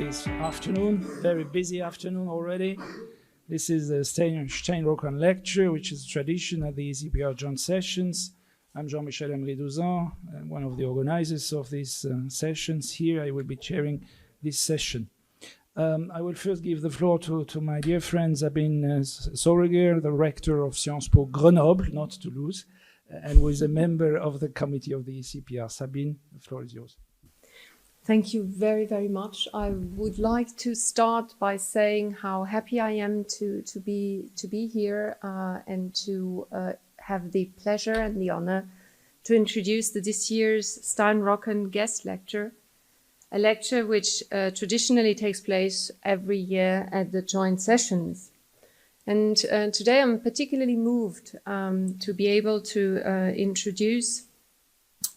this afternoon, very busy afternoon already. This is the Stein Rokkan Lecture, which is a tradition at the ECPR joint sessions. I'm Jean-Michel Eymeri-Douzans, one of the organizers of these sessions here. I will be chairing this session. I will first give the floor to my dear friend Sabine Sorger, the rector of Sciences Po Grenoble, not Toulouse, and who is a member of the committee of the ECPR. Sabine, the floor is yours. Thank you very, very much. I would like to start by saying how happy I am to be here and to have the pleasure and the honor to introduce this year's Stein Rokkan Guest Lecture, a lecture which traditionally takes place every year at the joint sessions. And today I'm particularly moved to be able to introduce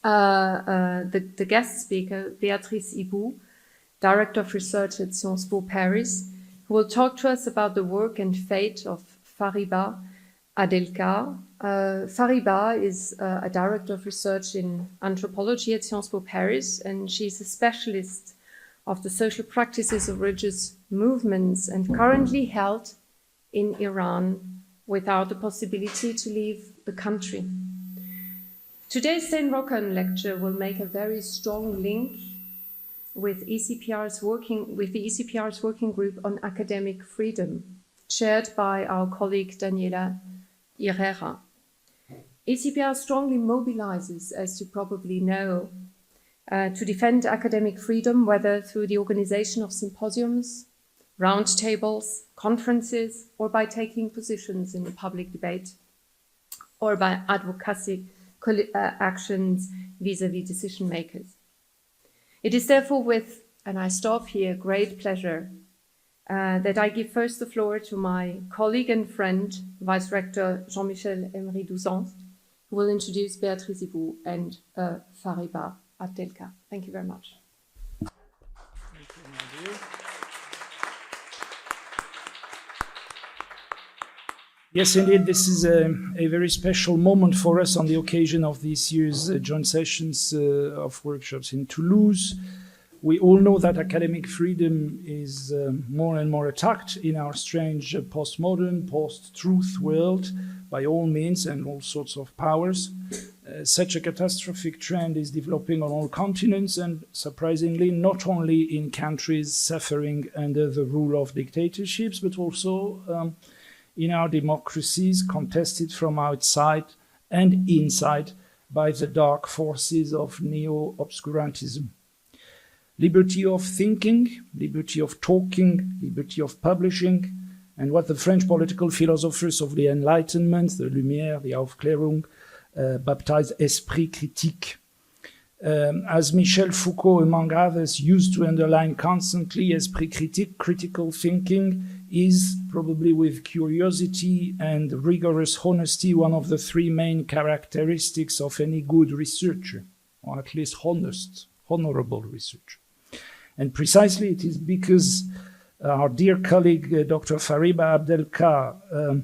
the guest speaker, Béatrice Hibou, Director of Research at Sciences Po Paris, who will talk to us about the work and fate of Fariba Adelkhah. Fariba is a Director of Research in Anthropology at Sciences Po Paris, and she's a specialist of the social practices of religious movements and currently held in Iran without the possibility to leave the country. Today's Stein Rokkan Lecture will make a very strong link with the ECPR's working group on academic freedom, chaired by our colleague Daniela Herrera. ECPR strongly mobilizes, as you probably know, to defend academic freedom, whether through the organization of symposiums, roundtables, conferences, or by taking positions in the public debate, or by advocacy actions vis-à-vis decision makers. It is therefore with, and I stop here, great pleasure that I give first the floor to my colleague and friend, Vice Rector Jean-Michel Eymeri-Douzans, who will introduce Béatrice Hibou and Fariba Adelkhah. Thank you very much. Thank you, my dear. Yes, indeed, this is a very special moment for us on the occasion of this year's joint sessions of workshops in Toulouse. We all know that academic freedom is more and more attacked in our strange postmodern, post-truth world by all means and all sorts of powers. Such a catastrophic trend is developing on all continents and, surprisingly, not only in countries suffering under the rule of dictatorships, but also in our democracies contested from outside and inside by the dark forces of neo-obscurantism. Liberty of thinking, liberty of talking, liberty of publishing, and what the French political philosophers of the Enlightenment, the Lumière, the Aufklärung, baptized esprit critique. As Michel Foucault, among others, used to underline constantly, esprit critique, critical thinking, is probably with curiosity and rigorous honesty one of the three main characteristics of any good researcher, or at least honest, honorable researcher. And precisely it is because our dear colleague, Dr. Fariba Adelkhah,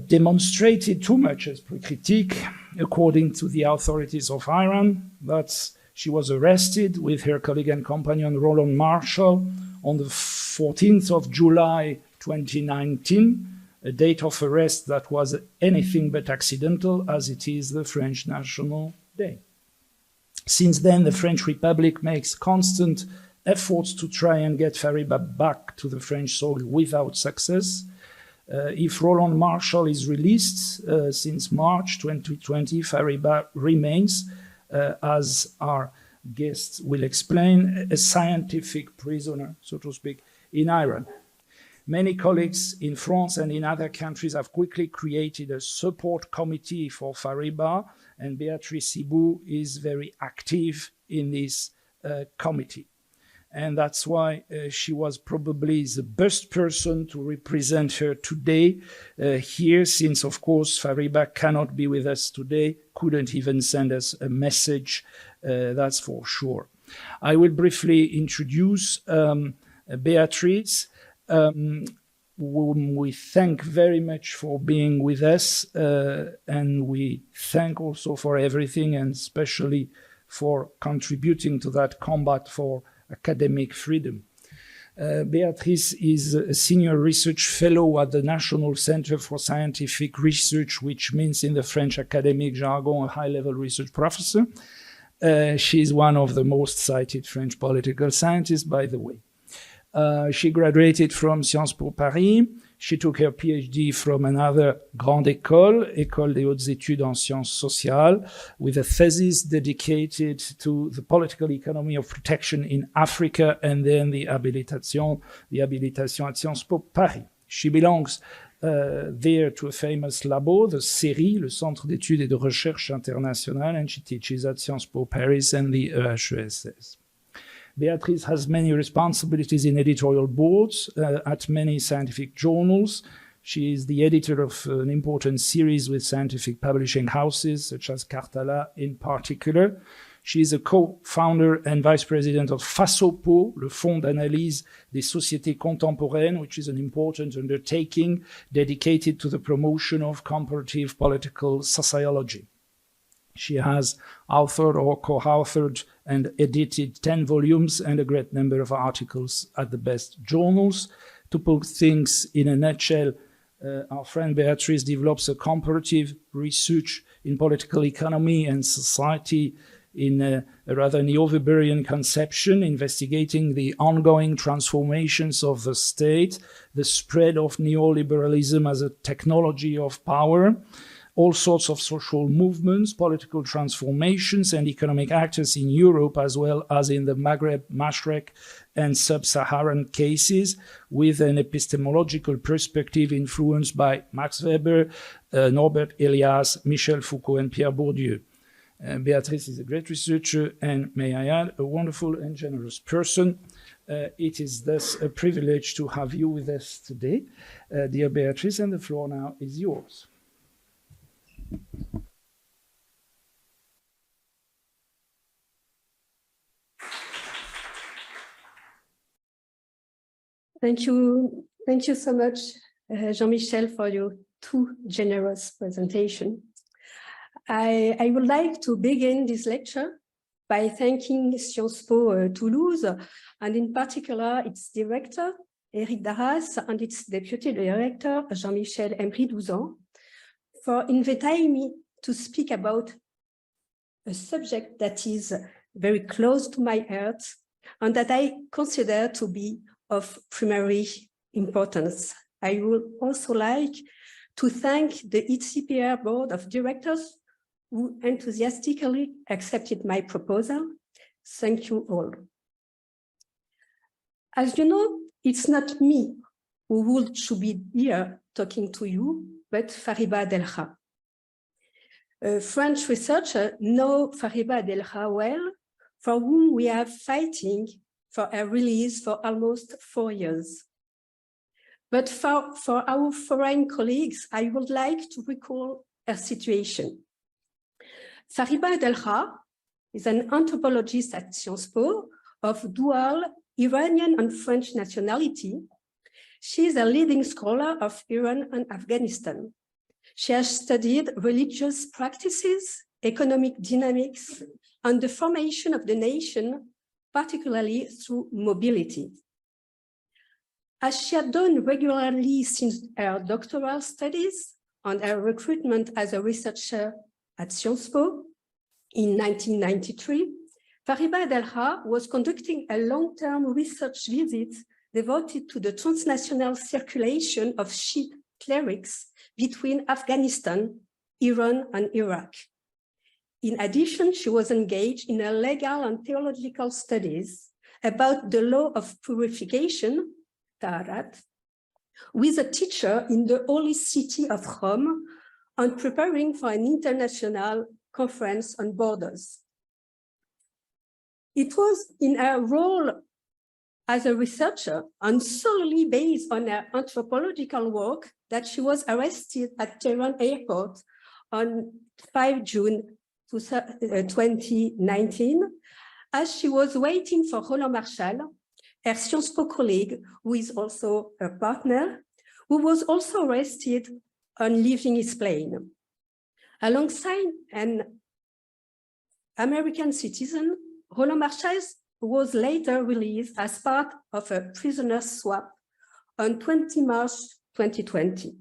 demonstrated too much esprit critique, according to the authorities of Iran, that she was arrested with her colleague and companion Roland Marshall on the 14th of July 2019, a date of arrest that was anything but accidental, as it is the French National Day. Since then, the French Republic makes constant efforts to try and get Fariba back to the French soil without success. If Roland Marshall is released since March 2020, Fariba remains, as our guests will explain, a scientific prisoner, so to speak, in Iran. Many colleagues in France and in other countries have quickly created a support committee for Fariba, and Béatrice Hibou is very active in this committee. And that's why she was probably the best person to represent her today here, since, of course, Fariba cannot be with us today, couldn't even send us a message, that's for sure. I will briefly introduce Béatrice, whom we thank very much for being with us, and we thank also for everything, and especially for contributing to that combat for academic freedom. Béatrice is a senior research fellow at the National Center for Scientific Research, which means in the French academic jargon, a high-level research professor. She is one of the most cited French political scientists, by the way. She graduated from Sciences Po Paris. She took her PhD from another grande école, École des Hautes Études en Sciences Sociales, with a thesis dedicated to the political economy of protection in Africa, and then the habilitation at Sciences Po Paris. She belongs there to a famous labo, the CERI, le Centre d'études et de recherche internationale, and she teaches at Sciences Po Paris and the EHESS. Béatrice has many responsibilities in editorial boards at many scientific journals. She is the editor of an important series with scientific publishing houses, such as Cartala in particular. She is a co-founder and vice president of FASOPO, le Fonds d'analyse des sociétés contemporaines, which is an important undertaking dedicated to the promotion of comparative political sociology. She has authored or co-authored and edited 10 volumes and a great number of articles at the best journals. To put things in a nutshell, our friend Béatrice develops a comparative research in political economy and society in a rather neo-Weberian conception, investigating the ongoing transformations of the state, the spread of neoliberalism as a technology of power, all sorts of social movements, political transformations, and economic actors in Europe, as well as in the Maghreb, Mashrek, and sub-Saharan cases, with an epistemological perspective influenced by Max Weber, Norbert Elias, Michel Foucault, and Pierre Bourdieu. Béatrice is a great researcher and, may I add, a wonderful and generous person. It is thus a privilege to have you with us today. Dear Béatrice, and the floor now is yours. Thank you so much, Jean-Michel, for your too generous presentation. I would like to begin this lecture by thanking Sciences Po Toulouse, and in particular its director, Eymeri-Douzans, and its deputy director, Jean-Michel Eymeri-Douzans, for inviting me to speak about a subject that is very close to my heart and that I consider to be of primary importance. I would also like to thank the ECPR Board of Directors who enthusiastically accepted my proposal. Thank you all. As you know, it's not me who should be here talking to you, but Fariba Adelkhah. A French researcher knows Fariba Adelkhah well, for whom we are fighting for a release for almost 4 years. But for our foreign colleagues, I would like to recall a situation. Fariba Adelkhah is an anthropologist at Sciences Po of dual Iranian and French nationality. She is a leading scholar of Iran and Afghanistan. She has studied religious practices, economic dynamics, and the formation of the nation, particularly through mobility. As she had done regularly since her doctoral studies and her recruitment as a researcher at Sciences Po in 1993, Fariba Adelkhah was conducting a long-term research visit devoted to the transnational circulation of Shiite clerics between Afghanistan, Iran, and Iraq. In addition, she was engaged in a legal and theological studies about the law of purification, Taharat, with a teacher in the holy city of Rome and preparing for an international conference on borders. It was in her role as a researcher and solely based on her anthropological work that she was arrested at Tehran airport on 5 June 2019, as she was waiting for Roland Marshall, her Sciences Po colleague, who is also her partner, who was also arrested on leaving his plane. Alongside an American citizen, Roland Marshall was later released as part of a prisoner swap on 20 March 2020.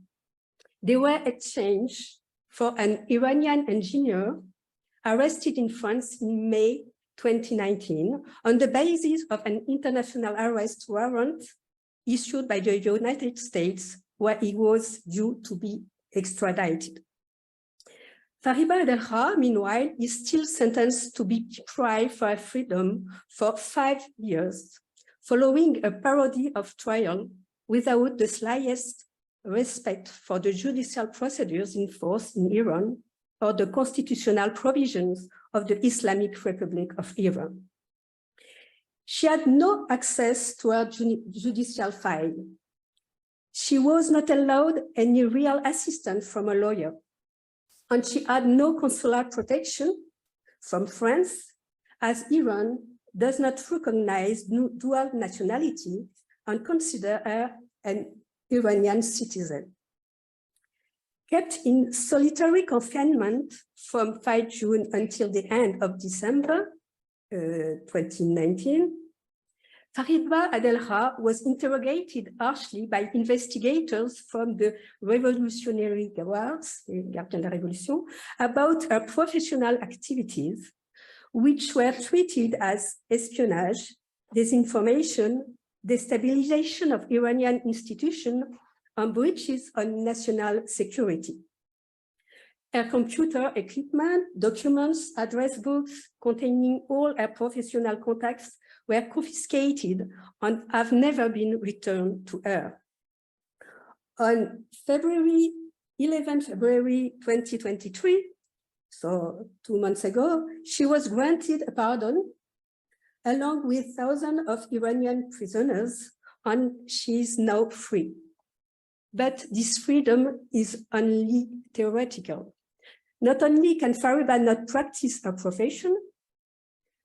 They were exchanged for an Iranian engineer arrested in France in May 2019 on the basis of an international arrest warrant issued by the United States, where he was due to be extradited. Fariba Adelkhah, meanwhile, is still sentenced to be deprived of freedom for 5 years, following a parody of trial without the slightest respect for the judicial procedures in force in Iran or the constitutional provisions of the Islamic Republic of Iran. She had no access to her judicial file. She was not allowed any real assistance from a lawyer, and she had no consular protection from France, as Iran does not recognize dual nationality and consider her an Iranian citizen. Kept in solitary confinement from 5 June until the end of December 2019, Fariba Adelkhah was interrogated harshly by investigators from the Revolutionary Guards, Gardiens de la Révolution, about her professional activities, which were treated as espionage, disinformation, destabilization of Iranian institutions, and breaches on national security. Her computer equipment, documents, address books containing all her professional contacts were confiscated and have never been returned to her. On 11 February 2023, so 2 months ago, she was granted a pardon along with thousands of Iranian prisoners, and she is now free. But this freedom is only theoretical. Not only can Fariba not practice her profession,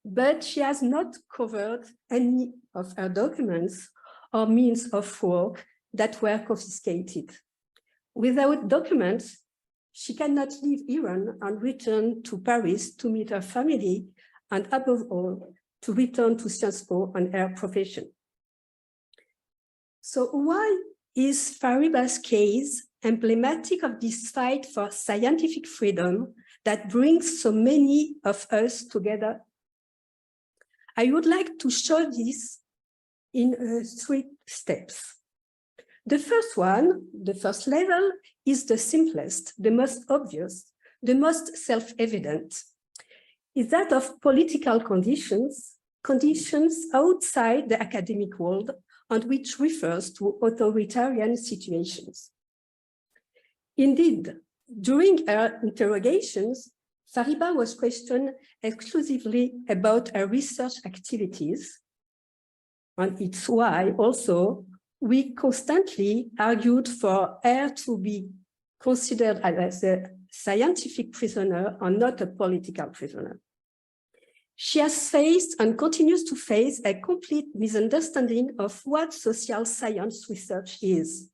but she has not covered any of her documents or means of work that were confiscated. Without documents, she cannot leave Iran and return to Paris to meet her family, and above all, to return to Sciences Po and her profession. So why is Fariba's case emblematic of this fight for scientific freedom that brings so many of us together? I would like to show this in 3 steps. The first one, the first level, is the simplest, the most obvious, the most self-evident, is that of political conditions outside the academic world, and which refers to authoritarian situations. Indeed, during her interrogations, Fariba was questioned exclusively about her research activities, and it's why also we constantly argued for her to be considered as a scientific prisoner and not a political prisoner. She has faced and continues to face a complete misunderstanding of what social science research is.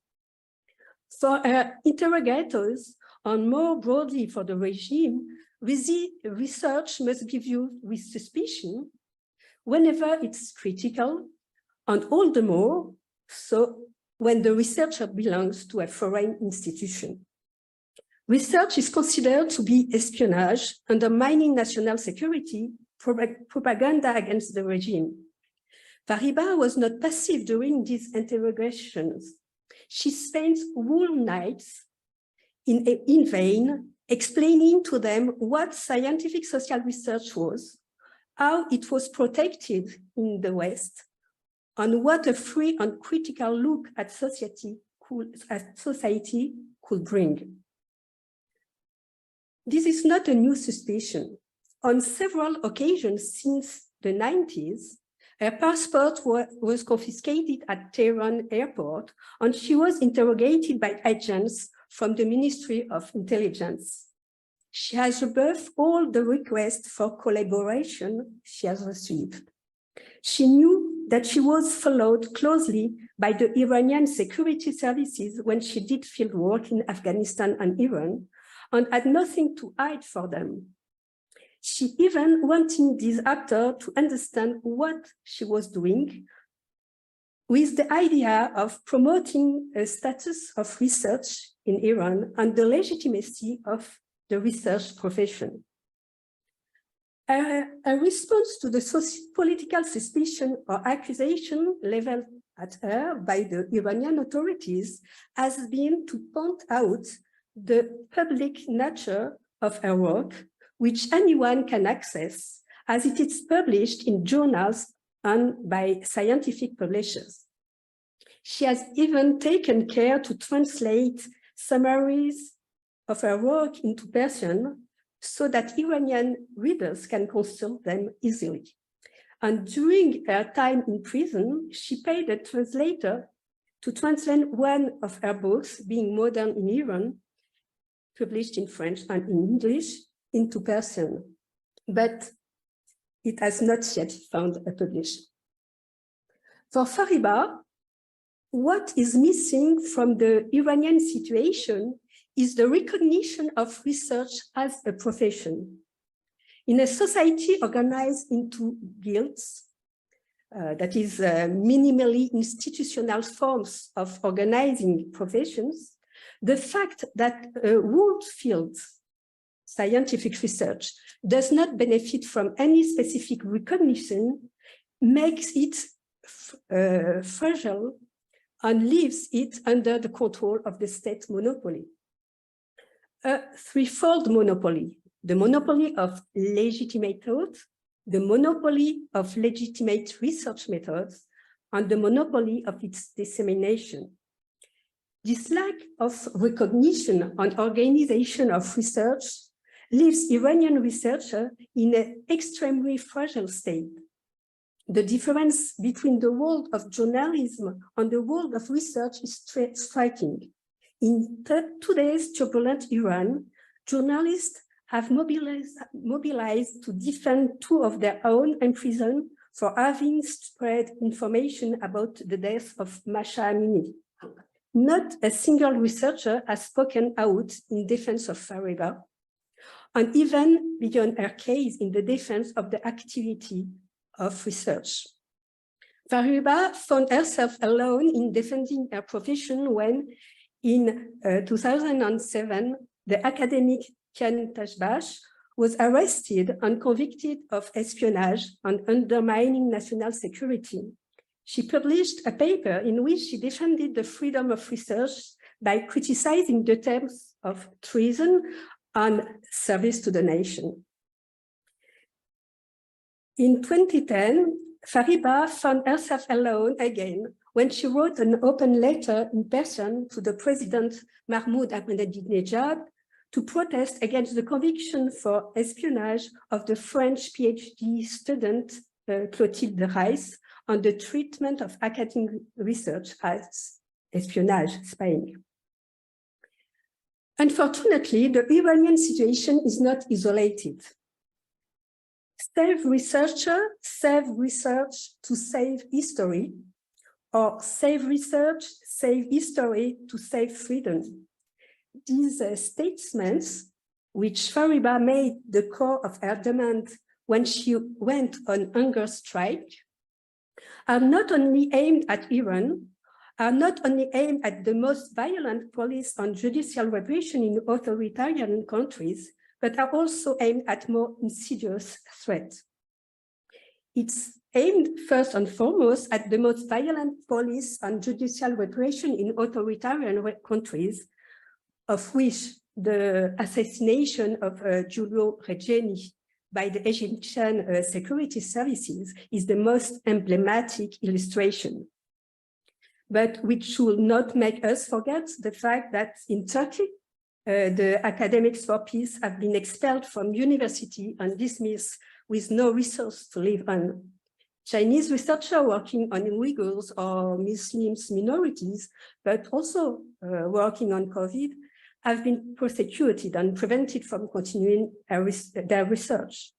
For her interrogators, and more broadly for the regime, research must be viewed with suspicion whenever it's critical, and all the more so when the researcher belongs to a foreign institution. Research is considered to be espionage, undermining national security, propaganda against the regime. Fariba was not passive during these interrogations. She spent whole nights in vain explaining to them what scientific social research was, how it was protected in the West, and what a free and critical look at society could bring. This is not a new suspicion. On several occasions since the 90s, her passport was confiscated at Tehran airport, and she was interrogated by agents from the Ministry of Intelligence. She has rebuffed all the requests for collaboration she has received. She knew that she was followed closely by the Iranian security services when she did field work in Afghanistan and Iran, and had nothing to hide for them. She even wanted this actor to understand what she was doing, with the idea of promoting a status of research in Iran and the legitimacy of the research profession. A response to the political suspicion or accusation leveled at her by the Iranian authorities has been to point out the public nature of her work, which anyone can access, as it is published in journals and by scientific publishers. She has even taken care to translate summaries of her work into Persian so that Iranian readers can consult them easily. And during her time in prison, she paid a translator to translate one of her books, Being Modern in Iran, published in French and in English, into Persian. But it has not yet found a publisher. For Fariba, what is missing from the Iranian situation is the recognition of research as a profession. In a society organized into guilds, that is minimally institutional forms of organizing professions, the fact that a whole field, scientific research, does not benefit from any specific recognition makes it fragile and leaves it under the control of the state monopoly. A threefold monopoly: the monopoly of legitimate thought, the monopoly of legitimate research methods, and the monopoly of its dissemination. This lack of recognition and organization of research leaves Iranian researchers in an extremely fragile state. The difference between the world of journalism and the world of research is striking. In today's turbulent Iran, journalists have mobilized to defend two of their own imprisoned for having spread information about the death of Masha Amini. Not a single researcher has spoken out in defense of Fariba, and even beyond her case, in the defense of the activity of research. Fariba found herself alone in defending her profession when, in 2007, the academic Ken Tajbash was arrested and convicted of espionage and undermining national security. She published a paper in which she defended the freedom of research by criticizing the terms of treason and service to the nation. In 2010, Fariba found herself alone again when she wrote an open letter in Persian to the President Mahmoud Ahmadinejad to protest against the conviction for espionage of the French PhD student Clotilde Reiss on the treatment of academic research as espionage, spying. Unfortunately, the Iranian situation is not isolated. Save researcher, save research to save history, or save research, save history to save freedom. These statements, which Fariba made the core of her demand when she went on hunger strike, are not only aimed at Iran, are not only aimed at the most violent police and judicial repression in authoritarian countries, but are also aimed at more insidious threats. It's aimed first and foremost at the most violent police and judicial repression in authoritarian countries, of which the assassination of Giulio Regeni by the Egyptian security services is the most emblematic illustration. But which should not make us forget the fact that in Turkey, the academics for peace have been expelled from university and dismissed with no resource to live on. Chinese researchers working on Uyghurs or Muslim minorities, but also working on COVID, have been prosecuted and prevented from continuing their research.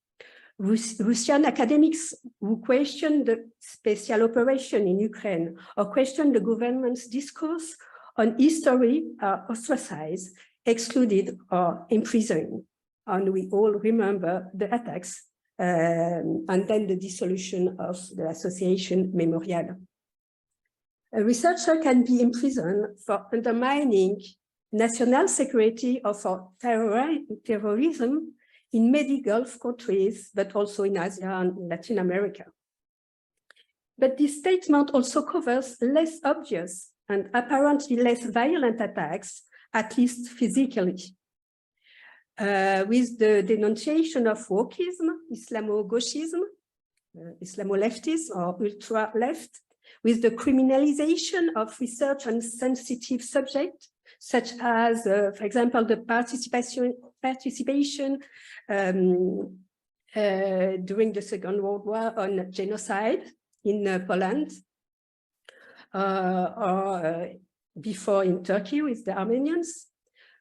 Russian academics who question the special operation in Ukraine or question the government's discourse on history are ostracized, excluded, or imprisoned. and we all remember the attacks and then the dissolution of the association Memorial. A researcher can be imprisoned for undermining national security or for terrorism in many Gulf countries, but also in Asia and Latin America. But this statement also covers less obvious and apparently less violent attacks, at least physically. With the denunciation of wokeism, Islamo-gauchism, Islamo-leftism or ultra-left, with the criminalization of research on sensitive subjects, such as, for example, the participation during the Second World War on genocide in Poland, or before in Turkey with the Armenians,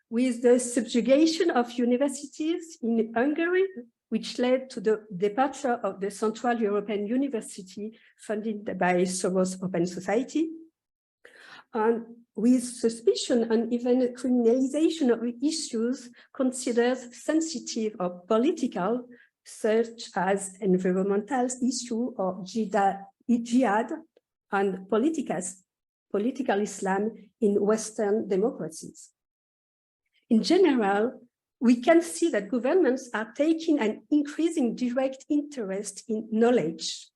with the subjugation of universities in Hungary, which led to the departure of the Central European University funded by Soros Open Society, and with suspicion and even criminalization of issues considered sensitive or political, such as environmental issue or jihad and political Islam in Western democracies. In general, we can see that governments are taking an increasing direct interest in knowledge.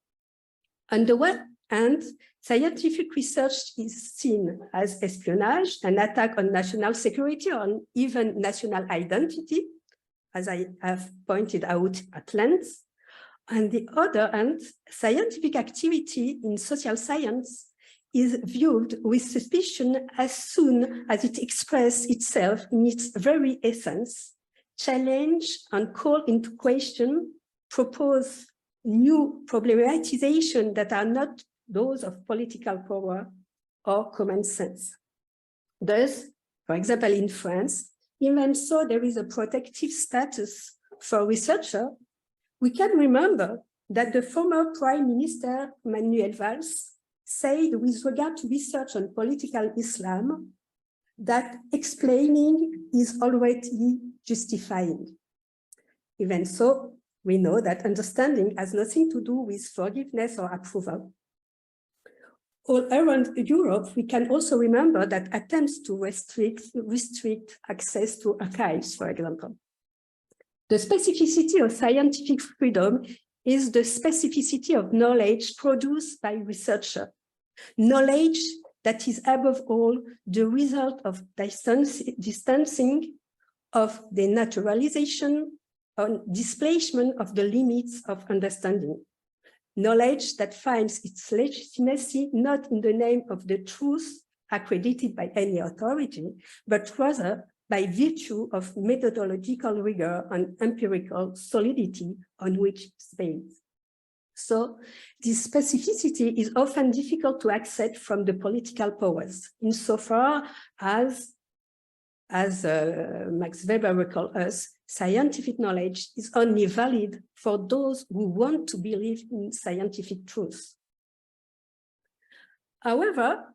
On the one hand, scientific research is seen as espionage, an attack on national security or even national identity, as I have pointed out at length. On the other hand, scientific activity in social science is viewed with suspicion as soon as it expresses itself in its very essence, challenge and call into question, propose new problematization that are not those of political power or common sense. Thus, for example, in France, even so there is a protective status for researchers, we can remember that the former Prime Minister Manuel Valls said with regard to research on political Islam that explaining is already justifying. Even so, we know that understanding has nothing to do with forgiveness or approval. All around Europe, we can also remember that attempts to restrict access to archives, for example. The specificity of scientific freedom is the specificity of knowledge produced by researchers. Knowledge that is above all the result of distancing, of the naturalization, and displacement of the limits of understanding. Knowledge that finds its legitimacy not in the name of the truth accredited by any authority, but rather by virtue of methodological rigor and empirical solidity on which it's based. So this specificity is often difficult to accept from the political powers, insofar as Max Weber recalls us, scientific knowledge is only valid for those who want to believe in scientific truth. However,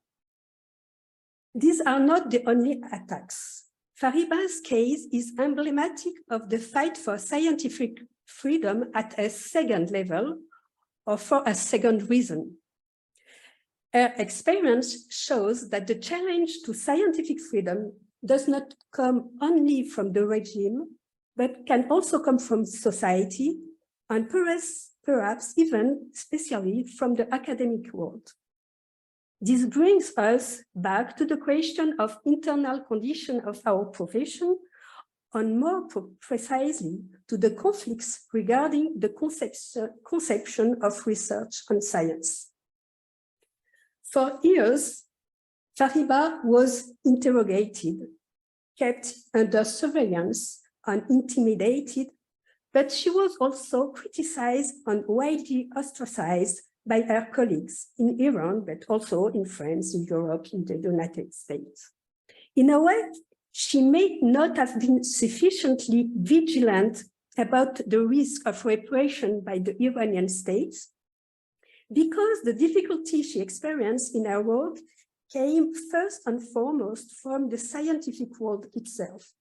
these are not the only attacks. Fariba's case is emblematic of the fight for scientific freedom at a second level or for a second reason. Her experience shows that the challenge to scientific freedom does not come only from the regime, but can also come from society and perhaps even especially from the academic world. This brings us back to the question of internal condition of our profession, and more precisely to the conflicts regarding the conception of research and science. For years, Fariba was interrogated, kept under surveillance, and intimidated, but she was also criticized and widely ostracized by her colleagues in Iran, but also in France, in Europe, in the United States. In a way, she may not have been sufficiently vigilant about the risk of repression by the Iranian state, because the difficulty she experienced in her work came first and foremost from the scientific world itself.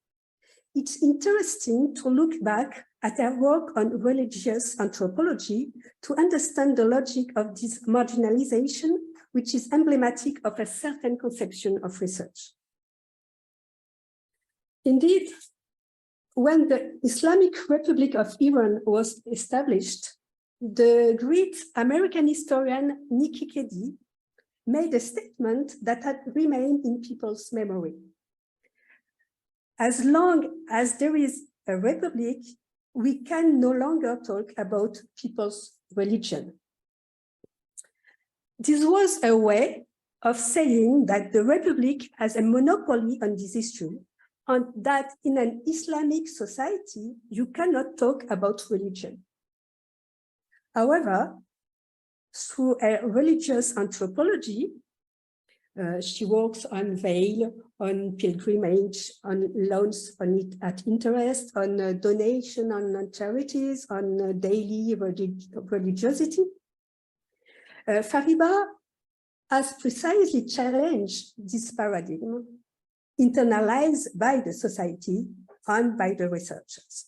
it's interesting to look back at her work on religious anthropology to understand the logic of this marginalization, which is emblematic of a certain conception of research. Indeed, when the Islamic Republic of Iran was established, the great American historian Nikki Keddie made a statement that had remained in people's memory. As long as there is a republic, we can no longer talk about people's religion. This was a way of saying that the republic has a monopoly on this issue, and that in an Islamic society, you cannot talk about religion. However, through a religious anthropology, she works on veil, on pilgrimage, on loans on it at interest, on donation, on charities, on daily religiosity. Fariba has precisely challenged this paradigm, internalized by the society and by the researchers.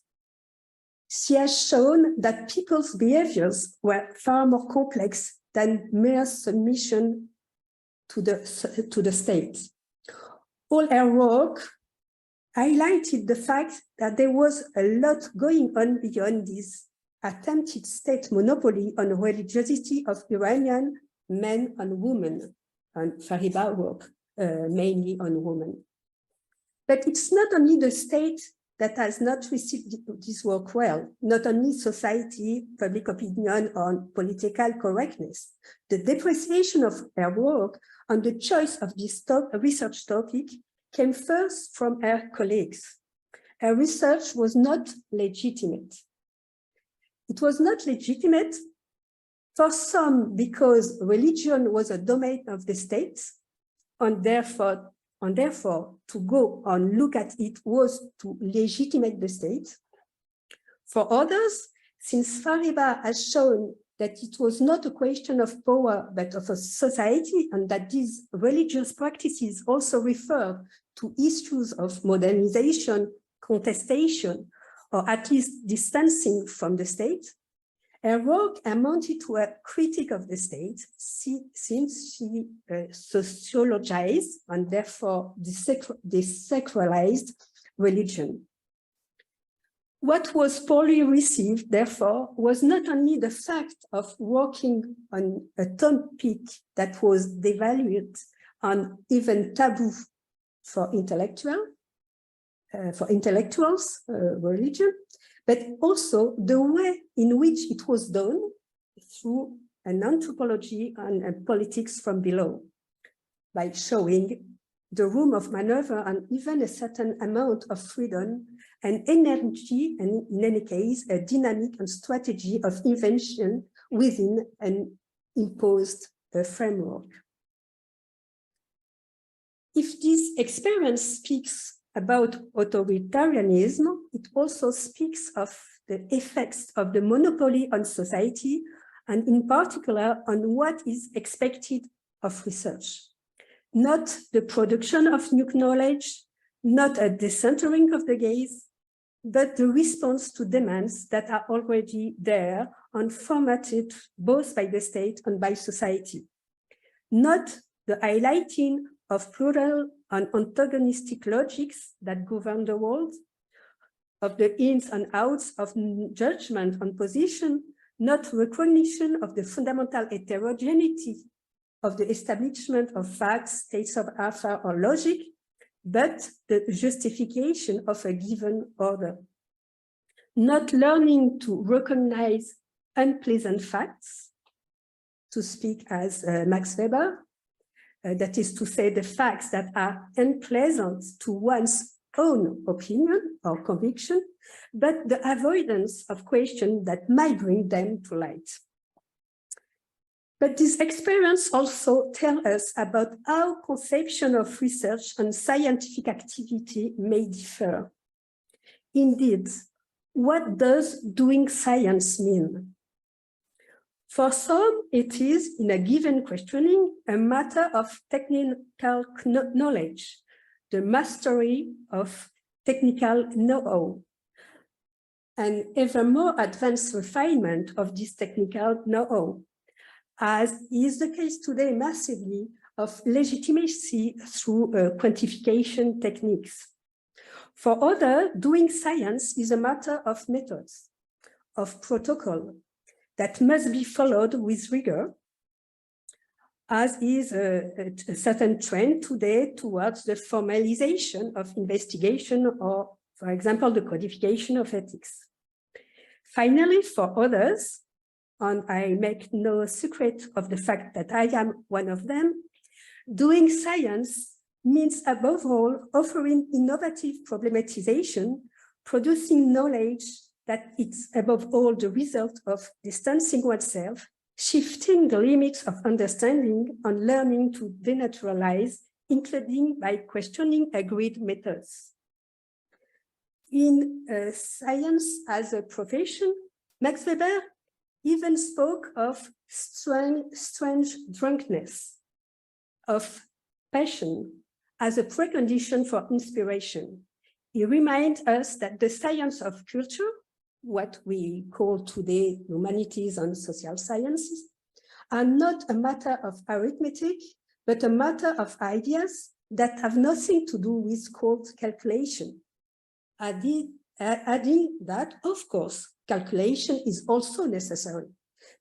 She has shown that people's behaviors were far more complex than mere submission to the state. All her work highlighted the fact that there was a lot going on beyond this attempted state monopoly on religiosity of Iranian men and women, and Fariba work mainly on women. But it's not only the state that has not received this work well, not only society, public opinion, or political correctness. The depreciation of her work and the choice of this research topic came first from her colleagues. Her research was not legitimate. It was not legitimate for some because religion was a domain of the state, and therefore to go and look at it was to legitimate the state. For others, since Fariba has shown that it was not a question of power, but of a society, and that these religious practices also refer to issues of modernization, contestation, or at least distancing from the state, her work amounted to a critique of the state since she sociologized and therefore desacralized religion. What was poorly received, therefore, was not only the fact of working on a topic that was devalued and even taboo for intellectuals, religion, but also the way in which it was done through an anthropology and politics from below, by showing the room of maneuver and even a certain amount of freedom and energy, and in any case, a dynamic and strategy of invention within an imposed framework. If this experience speaks about authoritarianism, it also speaks of the effects of the monopoly on society, and in particular on what is expected of research. Not the production of new knowledge, not a decentering of the gaze, but the response to demands that are already there and formatted both by the state and by society. Not the highlighting of plural and antagonistic logics that govern the world, of the ins and outs of judgment and position, not recognition of the fundamental heterogeneity of the establishment of facts, states of affairs or logic, but the justification of a given order. Not learning to recognize unpleasant facts, to speak as Max Weber, that is to say the facts that are unpleasant to one's own opinion or conviction, but the avoidance of questions that might bring them to light. But this experience also tells us about how conception of research and scientific activity may differ. Indeed, what does doing science mean? For some, it is, in a given questioning, a matter of technical knowledge, the mastery of technical know-how, and ever more advanced refinement of this technical know-how, as is the case today massively of legitimacy through quantification techniques. For others, doing science is a matter of methods, of protocol that must be followed with rigor, as is a certain trend today towards the formalization of investigation or, for example, the codification of ethics. Finally, for others, and I make no secret of the fact that I am one of them, doing science means above all offering innovative problematization, producing knowledge that is above all the result of distancing oneself, shifting the limits of understanding and learning to denaturalize, including by questioning agreed methods. In science as a profession, Max Weber even spoke of strange drunkenness, of passion as a precondition for inspiration. He reminds us that the science of culture, what we call today humanities and social sciences, are not a matter of arithmetic, but a matter of ideas that have nothing to do with cold calculation. Adding that, of course, calculation is also necessary,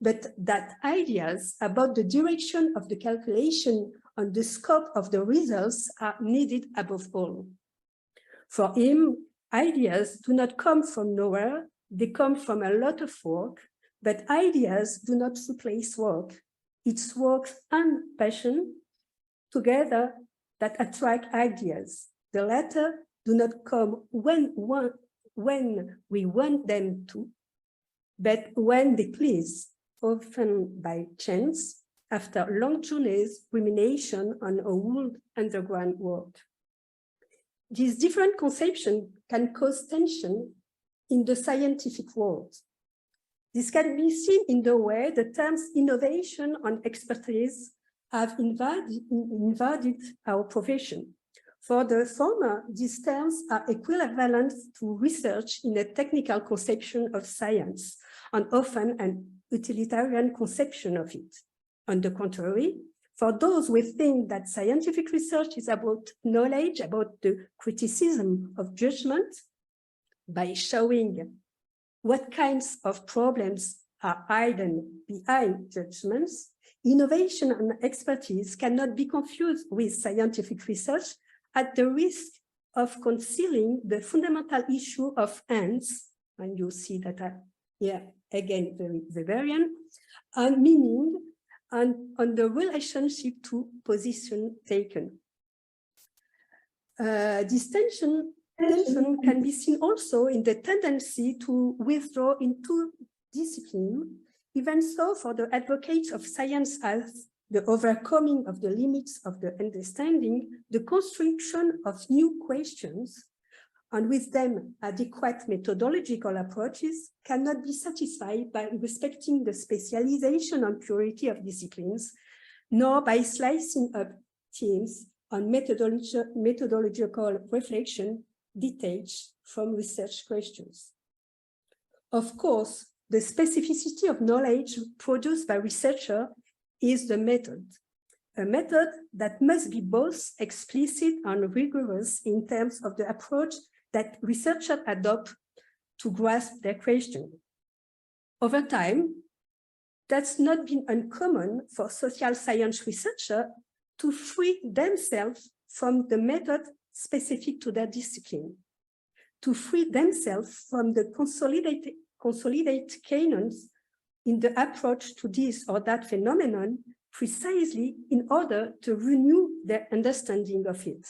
but that ideas about the direction of the calculation and the scope of the results are needed above all. For him, ideas do not come from nowhere, they come from a lot of work, but ideas do not replace work. It's work and passion together that attract ideas. The latter do not come when we want them to, but when they please, often by chance, after long journeys, rumination on a old underground world. These different conceptions can cause tension in the scientific world. This can be seen in the way the terms innovation and expertise have invaded our profession. For the former, these terms are equivalent to research in a technical conception of science, and often an utilitarian conception of it. On the contrary, for those who think that scientific research is about knowledge, about the criticism of judgment, by showing what kinds of problems are hidden behind judgments, innovation and expertise cannot be confused with scientific research at the risk of concealing the fundamental issue of ends, and you see that here again, very Weberian, and meaning, and on the relationship to position taken. This tension can be seen also in the tendency to withdraw into discipline, even so for the advocates of science as the overcoming of the limits of the understanding, the construction of new questions, and with them adequate methodological approaches cannot be satisfied by respecting the specialization and purity of disciplines, nor by slicing up teams on methodological reflection detached from research questions. Of course, the specificity of knowledge produced by researchers is the method, a method that must be both explicit and rigorous in terms of the approach that researchers adopt to grasp their question. Over time, that's not been uncommon for social science researchers to free themselves from the method specific to their discipline, to free themselves from the consolidated canons in the approach to this or that phenomenon, precisely in order to renew their understanding of it.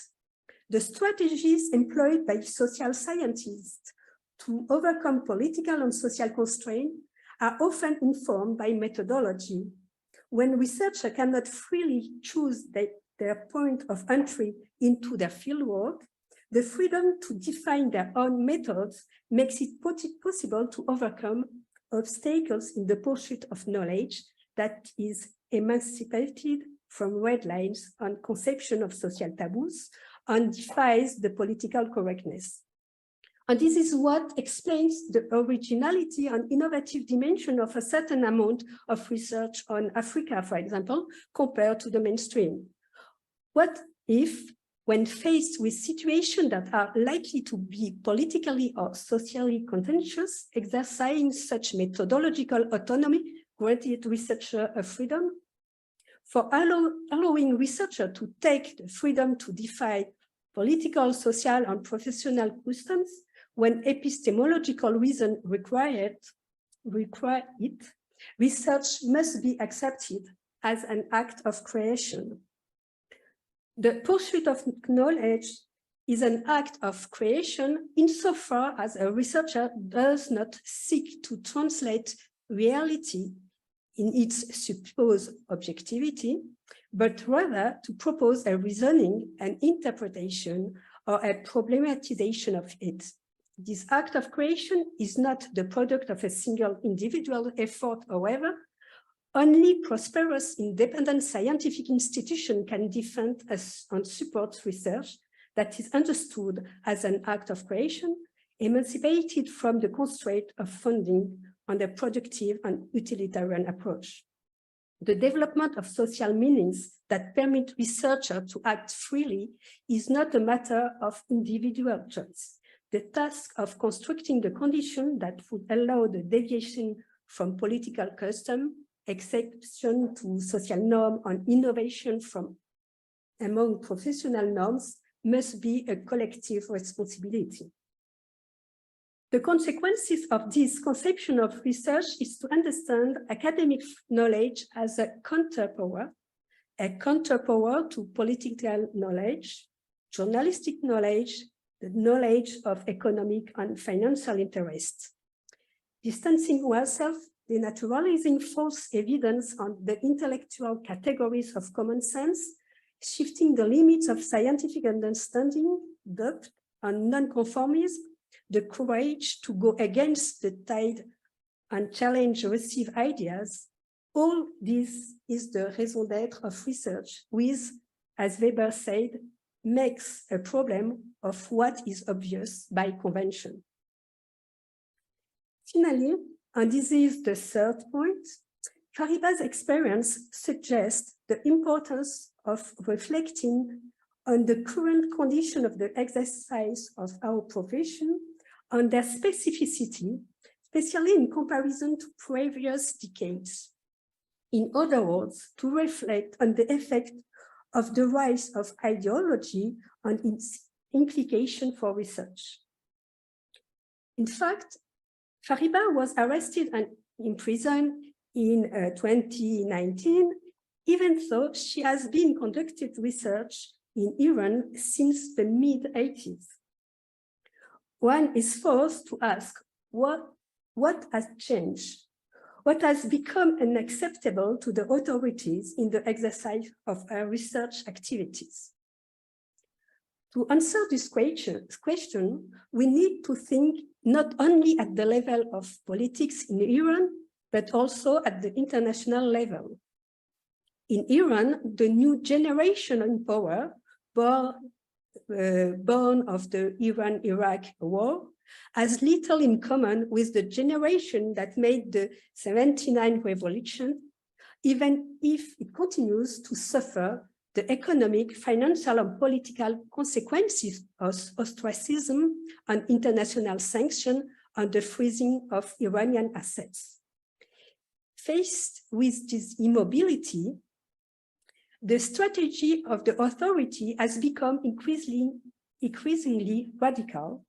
The strategies employed by social scientists to overcome political and social constraints are often informed by methodology. When researchers cannot freely choose their point of entry into their fieldwork, the freedom to define their own methods makes it possible to overcome obstacles in the pursuit of knowledge that is emancipated from red lines and conception of social taboos and defies the political correctness. And this is what explains the originality and innovative dimension of a certain amount of research on Africa, for example, compared to the mainstream. What if, when faced with situations that are likely to be politically or socially contentious, exercising such methodological autonomy granted researcher a freedom? For allowing researcher to take the freedom to define political, social, and professional customs when epistemological reason require it, research must be accepted as an act of creation. The pursuit of knowledge is an act of creation insofar as a researcher does not seek to translate reality in its supposed objectivity, but rather to propose a reasoning, an interpretation, or a problematization of it. This act of creation is not the product of a single individual effort, however. Only prosperous, independent scientific institution can defend and support research that is understood as an act of creation, emancipated from the constraint of funding on a productive and utilitarian approach. The development of social meanings that permit researchers to act freely is not a matter of individual choice. The task of constructing the condition that would allow the deviation from political custom, exception to social norm, and innovation from among professional norms must be a collective responsibility. The consequences of this conception of research is to understand academic knowledge as a counterpower to political knowledge, journalistic knowledge, the knowledge of economic and financial interests. Distancing oneself, denaturalizing false evidence on the intellectual categories of common sense, shifting the limits of scientific understanding, doubt, and nonconformism, the courage to go against the tide and challenge received ideas, all this is the raison d'être of research, which, as Weber said, makes a problem of what is obvious by convention. Finally, and this is the third point, Fariba's experience suggests the importance of reflecting on the current condition of the exercise of our profession and their specificity, especially in comparison to previous decades. In other words, to reflect on the effect of the rise of ideology and its implication for research. In fact, Fariba was arrested and imprisoned in 2019, even though she has been conducting research in Iran since the mid-80s. One is forced to ask what has changed? What has become unacceptable to the authorities in the exercise of our research activities? To answer this question, we need to think not only at the level of politics in Iran, but also at the international level. In Iran, the new generation in power, born of the Iran-Iraq war, has little in common with the generation that made the 79 revolution, even if it continues to suffer the economic, financial, and political consequences of ostracism and international sanction and the freezing of Iranian assets. Faced with this immobility, the strategy of the authority has become increasingly radical,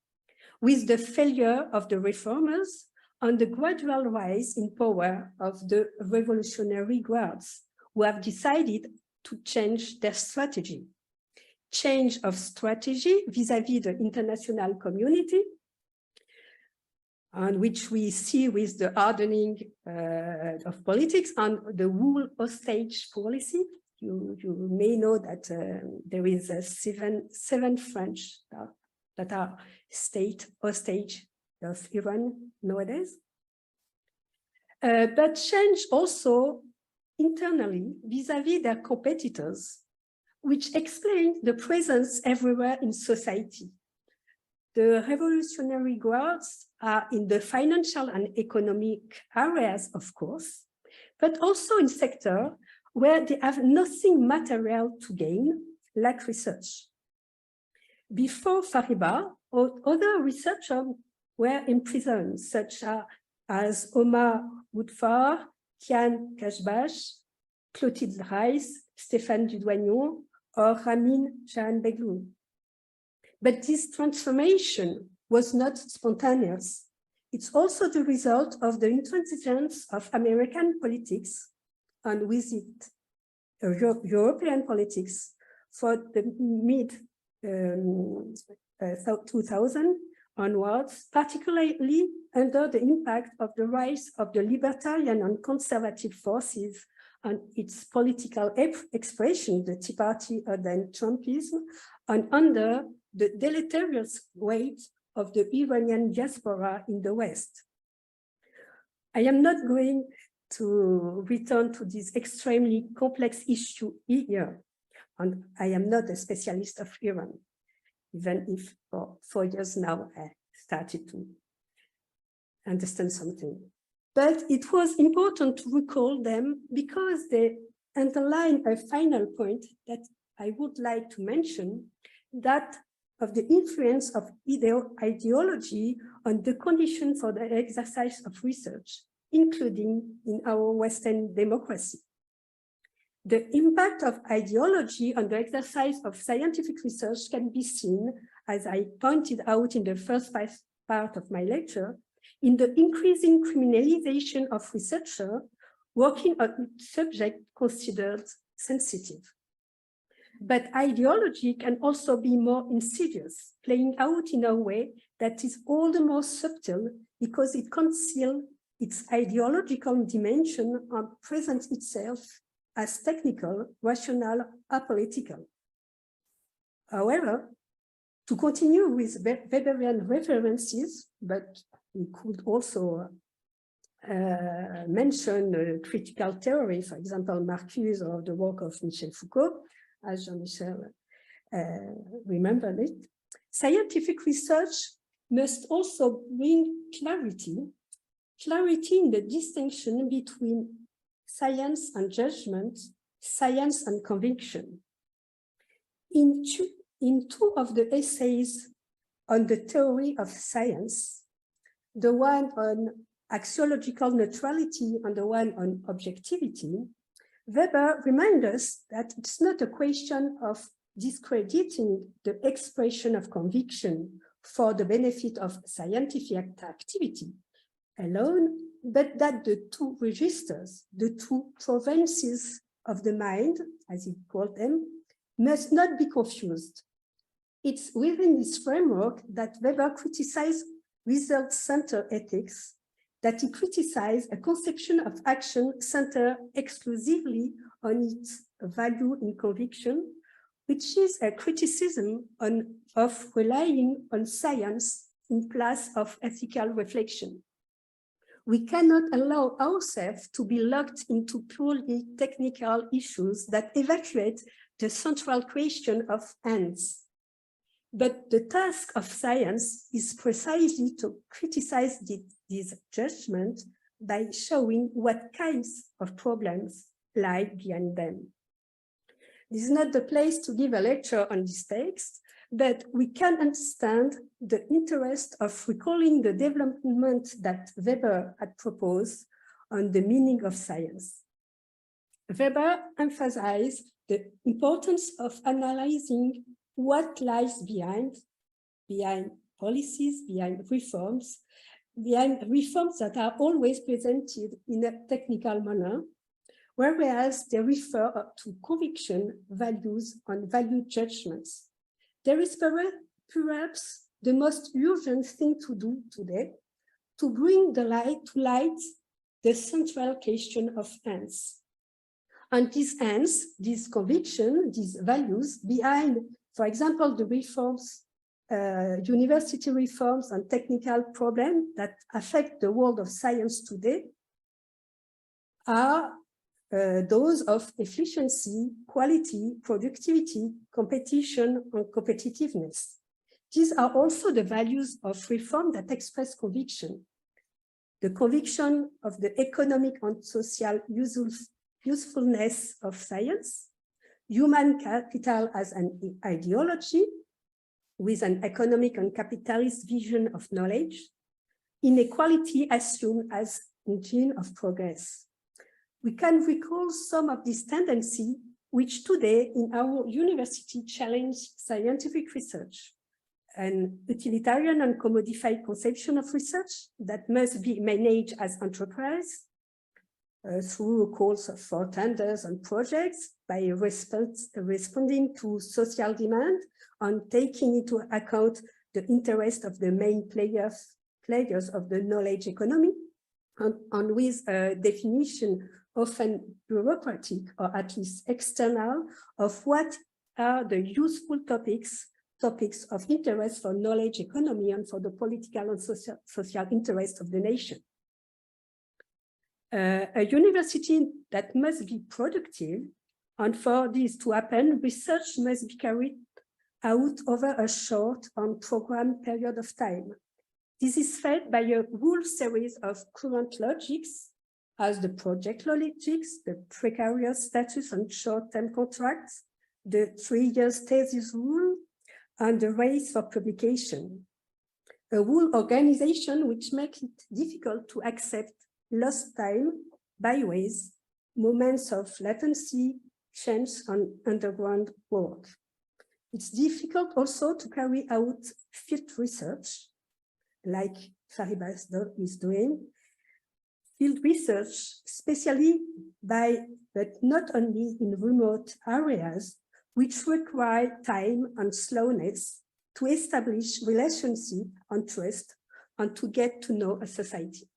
with the failure of the reformers and the gradual rise in power of the Revolutionary Guards, who have decided to change their strategy. Change of strategy vis-à-vis the international community, and which we see with the hardening of politics and the wool hostage policy. You may know that there is seven French that are state hostage of Iran nowadays. But change also internally vis-à-vis their competitors, which explain the presence everywhere in society. The revolutionary guards are in the financial and economic areas, of course, but also in sectors where they have nothing material to gain, like research. Before Fariba, other researchers were imprisoned, such as Omar Woodford, Kian Kashbash, Clotilde Rice, Stéphane Dudoignon, or Ramin Jahanbeglou. But this transformation was not spontaneous. It's also the result of the intransigence of American politics, and with it, European politics for the mid-2000 onwards, particularly under the impact of the rise of the libertarian and conservative forces and its political expression, the Tea Party and then Trumpism, and under the deleterious weight of the Iranian diaspora in the West. I am not going to return to this extremely complex issue here, and I am not a specialist of Iran, even if for 4 years now I started to understand something. But it was important to recall them because they underline a final point that I would like to mention, that of the influence of ideology on the condition for the exercise of research, including in our Western democracy. The impact of ideology on the exercise of scientific research can be seen, as I pointed out in the first part of my lecture, in the increasing criminalization of researchers working on subjects considered sensitive. But ideology can also be more insidious, playing out in a way that is all the more subtle because it conceals its ideological dimension and presents itself as technical, rational, apolitical. However, to continue with Weberian references, but we could also mention critical theory, for example, Marcuse or the work of Michel Foucault, as Jean-Michel remembered it. Scientific research must also bring clarity in the distinction between science and judgment, science and conviction. In two of the essays on the theory of science, the one on axiological neutrality and the one on objectivity, Weber reminds us that it's not a question of discrediting the expression of conviction for the benefit of scientific activity alone, but that the two registers, the two provinces of the mind, as he called them, must not be confused. It's within this framework that Weber criticized result-centered ethics, that he criticized a conception of action centered exclusively on its value in conviction, which is a criticism of relying on science in place of ethical reflection. We cannot allow ourselves to be locked into purely technical issues that evacuate the central question of ends. But the task of science is precisely to criticize this judgment by showing what kinds of problems lie behind them. This is not the place to give a lecture on this text, but we can understand the interest of recalling the development that Weber had proposed on the meaning of science. Weber emphasized the importance of analyzing what lies behind policies, behind reforms that are always presented in a technical manner, whereas they refer to conviction, values, and value judgments. There is perhaps the most urgent thing to do today to bring to light the central question of ends. And these ends, these convictions, these values behind, for example, the reforms, university reforms and technical problems that affect the world of science today are those of efficiency, quality, productivity, competition, and competitiveness. These are also the values of reform that express conviction. The conviction of the economic and social usefulness of science, human capital as an ideology with an economic and capitalist vision of knowledge, inequality assumed as engine of progress. We can recall some of these tendencies which today in our university challenge scientific research, an utilitarian and commodified conception of research that must be managed as enterprise through calls for tenders and projects by responding to social demand and taking into account the interest of the main players of the knowledge economy, and with a definition often bureaucratic or at least external of what are the useful topics of interest for knowledge economy and for the political and social interest of the nation. A university that must be productive, and for this to happen, research must be carried out over a short and programmed period of time. This is fed by a whole series of current logics, as the project logics, the precarious status and short-term contracts, the 3-year thesis rule, and the race for publication. A whole organization which makes it difficult to accept lost time, byways, moments of latency, change, and underground work. It's difficult also to carry out field research, like Fariba is doing, field research, especially but not only in remote areas, which require time and slowness to establish relationship and trust and to get to know a society.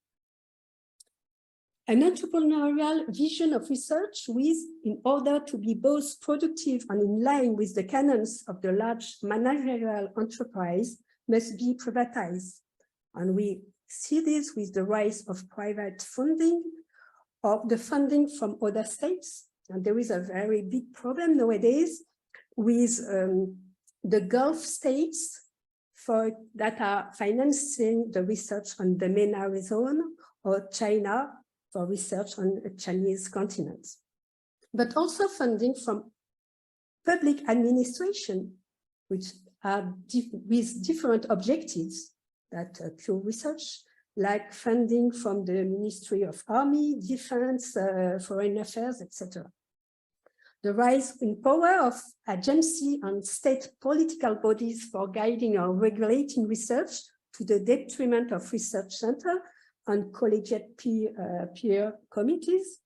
An entrepreneurial vision of research with, in order to be both productive and in line with the canons of the large managerial enterprise, must be privatized. And we see this with the rise of private funding or the funding from other states. And there is a very big problem nowadays with the Gulf states that are financing the research on the MENA zone, or China for research on the Chinese continent. But also funding from public administration, which are with different objectives that pure research, like funding from the Ministry of Army, Defense, Foreign Affairs, etc. The rise in power of agency and state political bodies for guiding or regulating research to the detriment of research center and collegiate peer committees,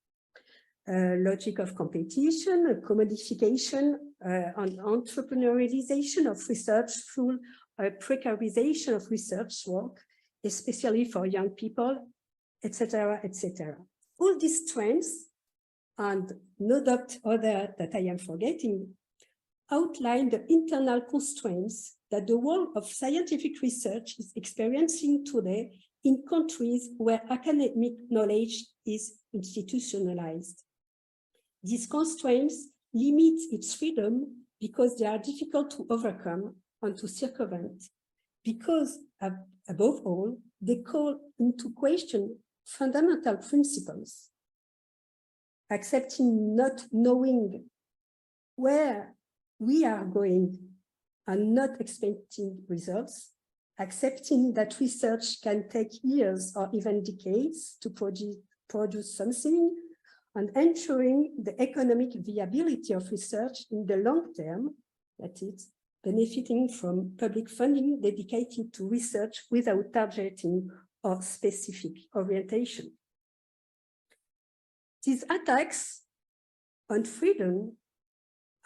logic of competition, commodification, and entrepreneurialization of research through precarization of research work, especially for young people, etc., etc. All these trends, and no doubt other that I am forgetting, outline the internal constraints that the world of scientific research is experiencing today in countries where academic knowledge is institutionalized. These constraints limit its freedom because they are difficult to overcome and to circumvent, because above all, they call into question fundamental principles. Accepting not knowing where we are going and not expecting results, accepting that research can take years or even decades to produce something, and ensuring the economic viability of research in the long term, that is, benefiting from public funding dedicated to research without targeting or specific orientation. These attacks on freedom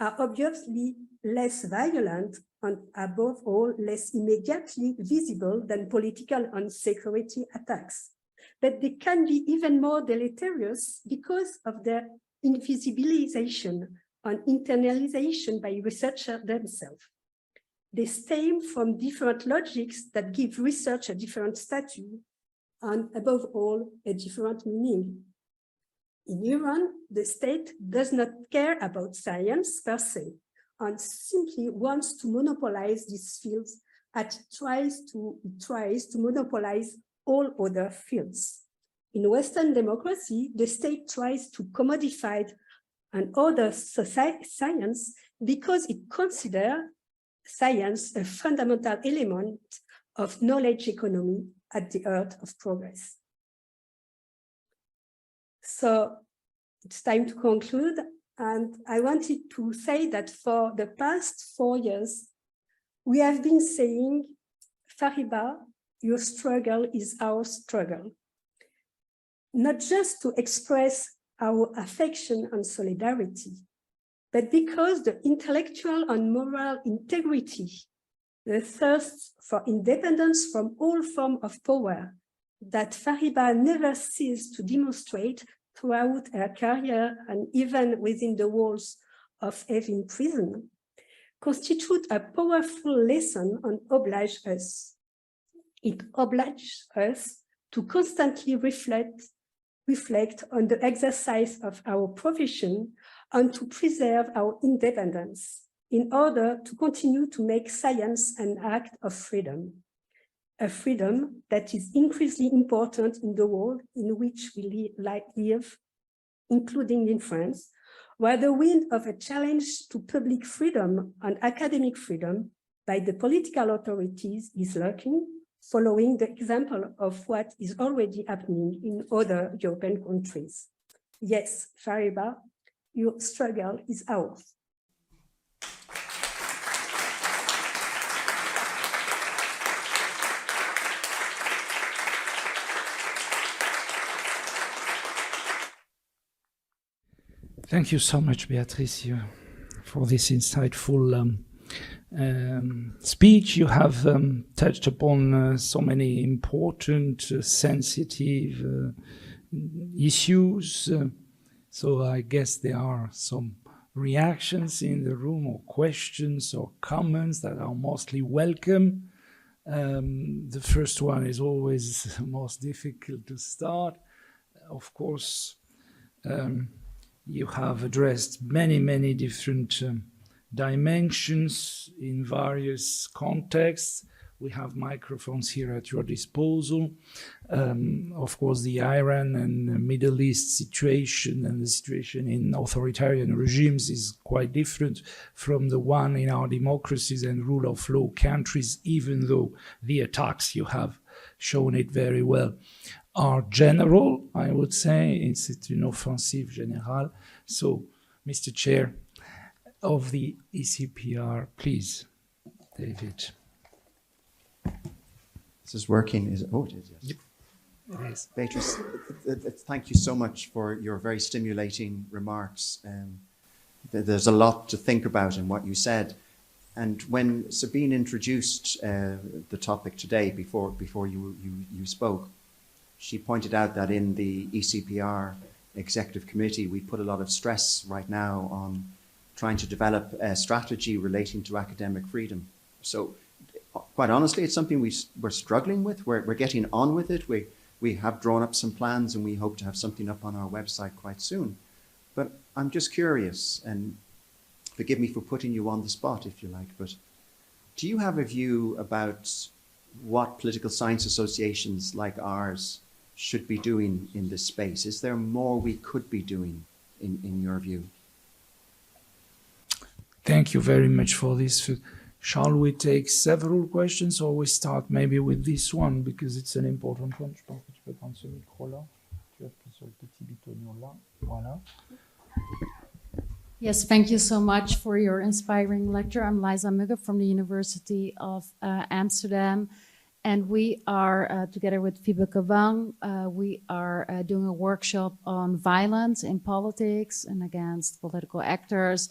are obviously less violent and, above all, less immediately visible than political and security attacks. But they can be even more deleterious because of their invisibilization and internalization by researchers themselves. They stem from different logics that give research a different status and, above all, a different meaning. In Iran, the state does not care about science per se and simply wants to monopolize these fields it tries to monopolize all other fields. In Western democracy, the state tries to commodify and other science because it considers science a fundamental element of knowledge economy at the heart of progress. So it's time to conclude. And I wanted to say that for the past 4 years, we have been saying, Fariba, your struggle is our struggle. Not just to express our affection and solidarity, but because the intellectual and moral integrity, the thirst for independence from all forms of power that Fariba never ceased to demonstrate throughout her career and even within the walls of Evin prison, constitute a powerful lesson and oblige us. It obliges us to constantly reflect on the exercise of our profession and to preserve our independence in order to continue to make science an act of freedom, a freedom that is increasingly important in the world in which we live, including in France, where the wind of a challenge to public freedom and academic freedom by the political authorities is lurking, following the example of what is already happening in other European countries. Yes, Fariba, your struggle is ours. Thank you so much, Béatrice, for this insightful speech. You have touched upon so many important, sensitive issues. So I guess there are some reactions in the room, or questions or comments that are mostly welcome. The first one is always most difficult to start. Of course, you have addressed many different dimensions in various contexts. We have microphones here at your disposal. Of course, the Iran and Middle East situation and the situation in authoritarian regimes is quite different from the one in our democracies and rule of law countries, even though the attacks, you have shown it very well, are general, I would say. C'est une offensive générale. So, Mr. Chair of the ECPR, please, David. This is working, is it? Oh, it is, yes. Yep. It is. Béatrice, thank you so much for your very stimulating remarks. There's a lot to think about in what you said. And when Sabine introduced the topic today, before you spoke, she pointed out that in the ECPR Executive Committee, we put a lot of stress right now on trying to develop a strategy relating to academic freedom. So quite honestly, it's something we're struggling with. We're getting on with it. We have drawn up some plans and we hope to have something up on our website quite soon. But I'm just curious, and forgive me for putting you on the spot if you like, but do you have a view about what political science associations like ours should be doing in this space? Is there more we could be doing in your view? Thank you very much for this. Shall we take several questions, or we start maybe with this one because it's an important one? Je pense que tu peux prendre ce micro-là. Tu appuies sur le petit bitonio-là. Voilà. Yes, thank you so much for your inspiring lecture. I'm Liza Mugge from the University of Amsterdam. And we are, together with Fibeke Wang, we are doing a workshop on violence in politics and against political actors.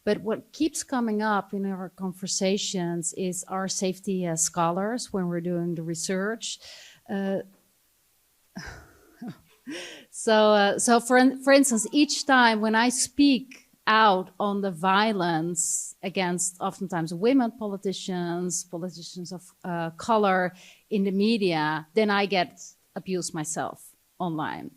But what keeps coming up in our conversations is our safety as scholars when we're doing the research. So for instance, each time when I speak out on the violence against oftentimes women politicians of color in the media, then I get abused myself online.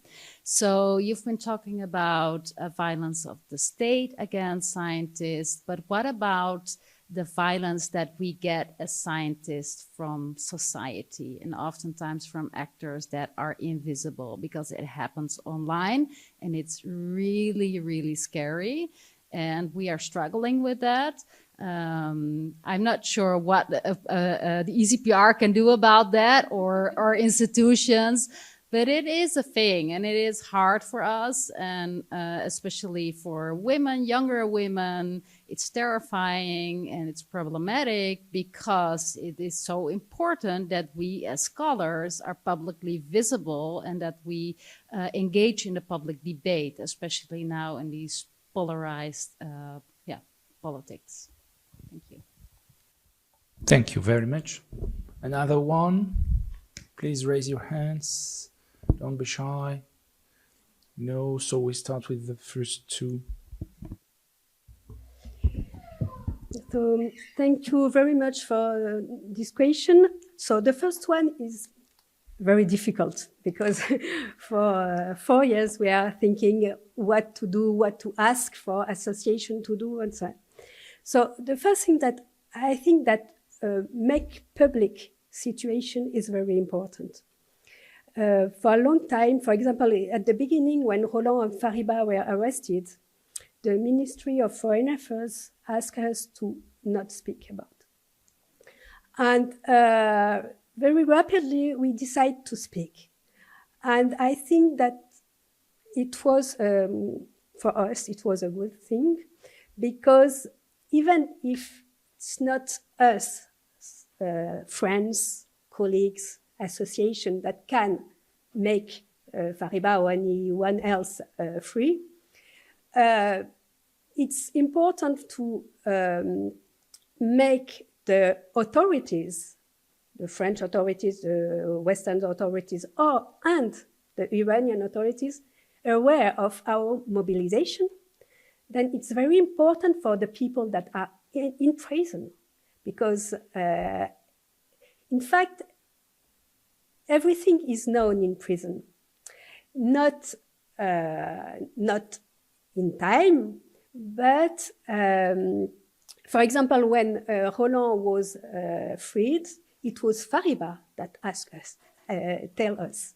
So you've been talking about violence of the state against scientists, but what about the violence that we get as scientists from society and oftentimes from actors that are invisible because it happens online, and it's really, really scary. And we are struggling with that. I'm not sure what the ECPR can do about that, or institutions, but it is a thing, and it is hard for us, and especially for women, younger women. It's terrifying and it's problematic because it is so important that we as scholars are publicly visible and that we engage in the public debate, especially now in these polarized politics. Thank you. Thank you very much. Another one? Please raise your hands. Don't be shy. No, so we start with the first two. So thank you very much for this question. So the first one is very difficult because for 4 years we are thinking what to do, what to ask for association to do, and so on. So the first thing that I think that make public situation is very important. For a long time, for example, at the beginning when Roland and Fariba were arrested, the Ministry of Foreign Affairs asked us to not speak about. And very rapidly we decided to speak. And I think that it was, for us, it was a good thing, because even if it's not us, friends, colleagues, association that can make Fariba or anyone else free, it's important to make the authorities, the French authorities, the Western authorities, and the Iranian authorities aware of our mobilization. Then it's very important for the people that are in prison, because in fact, everything is known in prison, not in time, but for example, when Roland was freed, it was Fariba that asked us, tell us,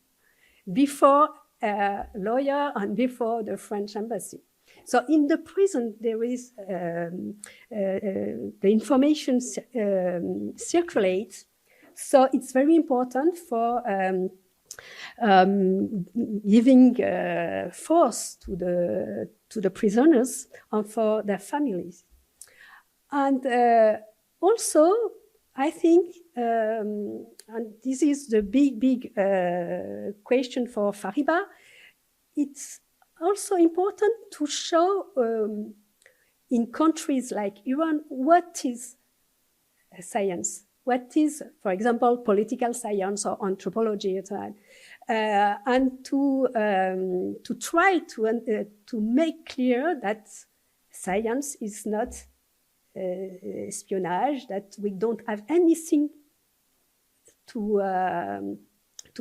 before a lawyer and before the French embassy. So in the prison, there is the information circulates. So it's very important for giving force to the prisoners and for their families. And also, I think, and this is the big question for Fariba, it's also important to show in countries like Iran what is science, what is, for example, political science or anthropology, and so on, and to try to make clear that science is not espionage, that we don't have anything to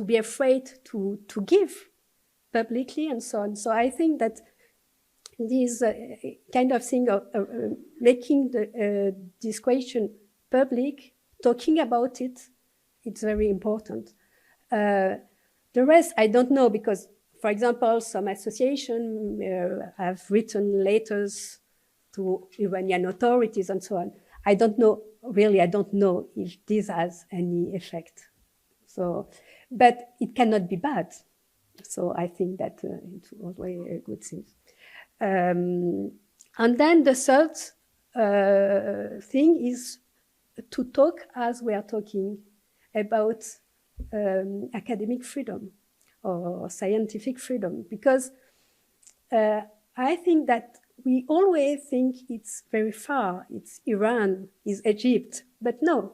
be afraid to give publicly, and so on. So I think that this kind of thing of making this question public, talking about it, it's very important. The rest, I don't know, because, for example, some associations have written letters to Iranian authorities and so on. I don't know, really, I don't know if this has any effect. So, but it cannot be bad. So I think that it's always a good thing. And then the third thing is to talk, as we are talking about academic freedom or scientific freedom, because I think that we always think it's very far, it's Iran, it's Egypt, but no,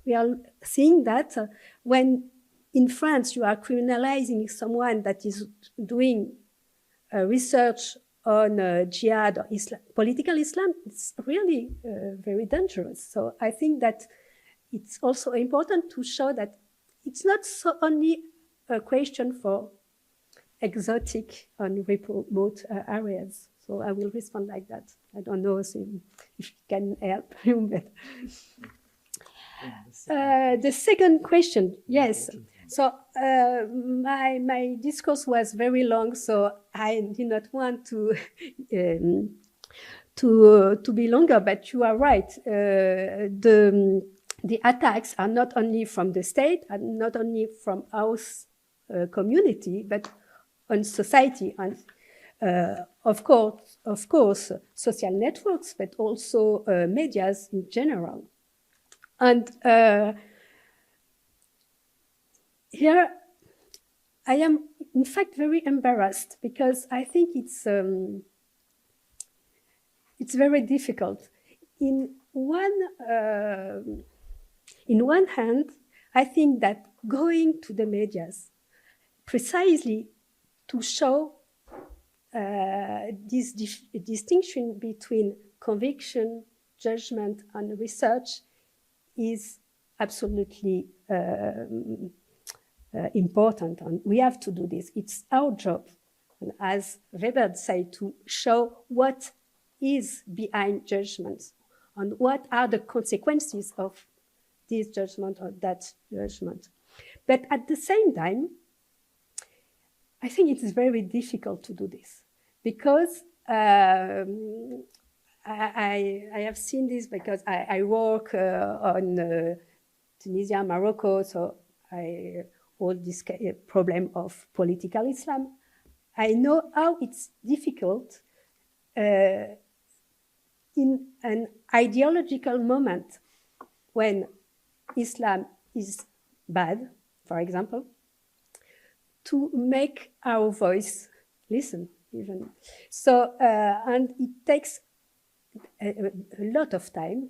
we are seeing that when in France you are criminalizing someone that is doing research on jihad or Islam, political Islam, it's really very dangerous. So I think that it's also important to show that it's not so only a question for exotic and remote areas. So I will respond like that. I don't know if it can help you, but the second question, yes. So my discourse was very long, so I did not want to be longer. But you are right. The attacks are not only from the state and not only from our community, but on society and of course, social networks, but also medias in general. And here I am, in fact, very embarrassed because I think it's very difficult. In one hand, I think that going to the medias precisely to show this distinction between conviction, judgment, and research is absolutely important, and we have to do this. It's our job, and as Weber said, to show what is behind judgments and what are the consequences of this judgment or that judgment. But at the same time, I think it is very difficult to do this because I have seen this because I work on Tunisia, Morocco, so all this problem of political Islam. I know how it's difficult in an ideological moment when Islam is bad, for example, to make our voice listen even. So, and it takes a lot of time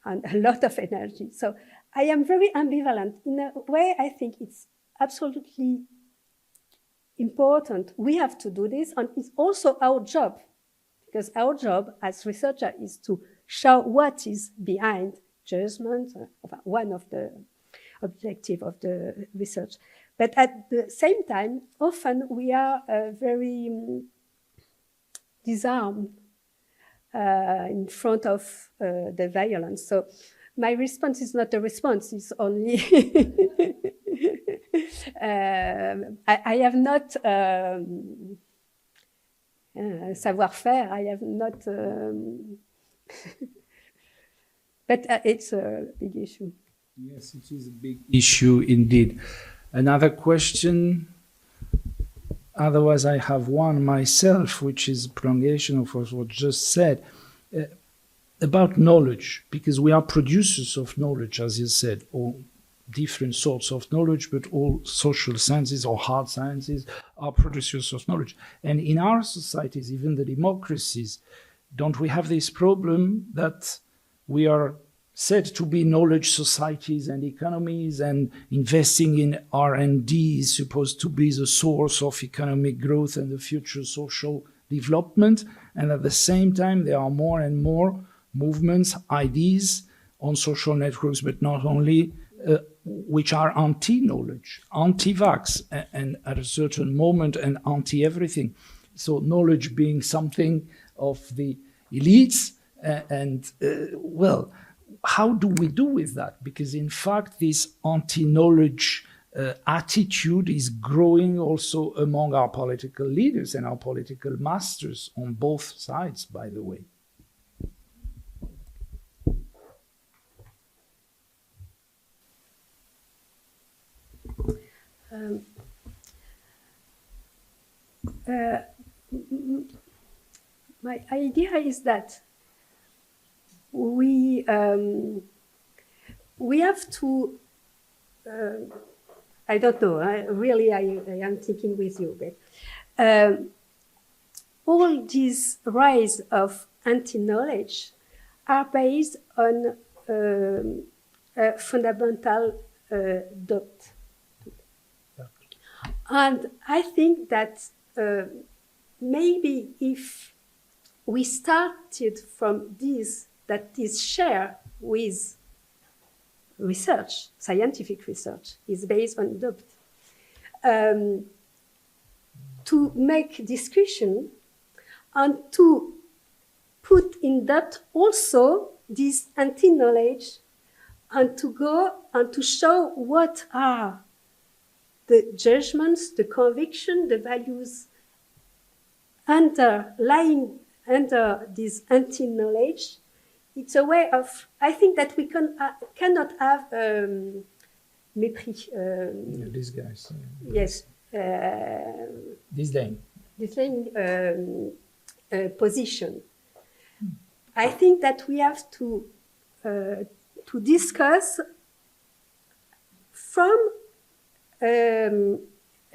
and a lot of energy. So I am very ambivalent. In a way, I think it's absolutely important. We have to do this, and it's also our job, because our job as researcher is to show what is behind judgment, one of the objectives of the research. But at the same time, often we are very disarmed in front of the violence. So my response is not a response, it's only I have not savoir-faire, I have not but it's a big issue. Yes, it is a big issue indeed. Another question, otherwise I have one myself, which is a prolongation of what was just said, about knowledge, because we are producers of knowledge, as you said, or different sorts of knowledge, but all social sciences or hard sciences are producers of knowledge. And in our societies, even the democracies, don't we have this problem that we are said to be knowledge societies and economies, and investing in R&D is supposed to be the source of economic growth and the future social development. And at the same time, there are more and more movements, ideas on social networks, but not only, which are anti-knowledge, anti-vax, and at a certain moment, and anti-everything. So knowledge being something of the elites, well, how do we do with that? Because in fact, this anti-knowledge attitude is growing also among our political leaders and our political masters on both sides, by the way. My idea is that we have to, I don't know, I am thinking with you, but all these rise of anti-knowledge are based on a fundamental doubt. And I think that maybe if we started from this, that is shared with research, scientific research, is based on doubt, to make discussion and to put in that also this anti-knowledge, and to go and to show what are the judgments, the conviction, the values lying under this anti-knowledge. It's a way of, I think that we cannot have mépris. These guys. Yes. Disdain. Position. I think that we have to discuss from a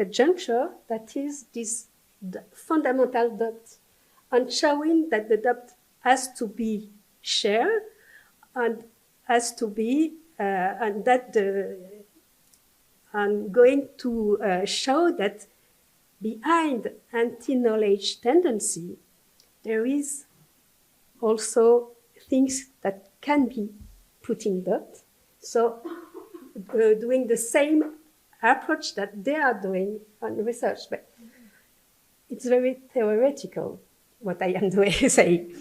juncture that is this fundamental doubt, and showing that the doubt has to be shared and has to be and going to show that behind anti-knowledge tendency there is also things that can be put in doubt. So doing the same approach that they are doing on research, but it's very theoretical what I am saying,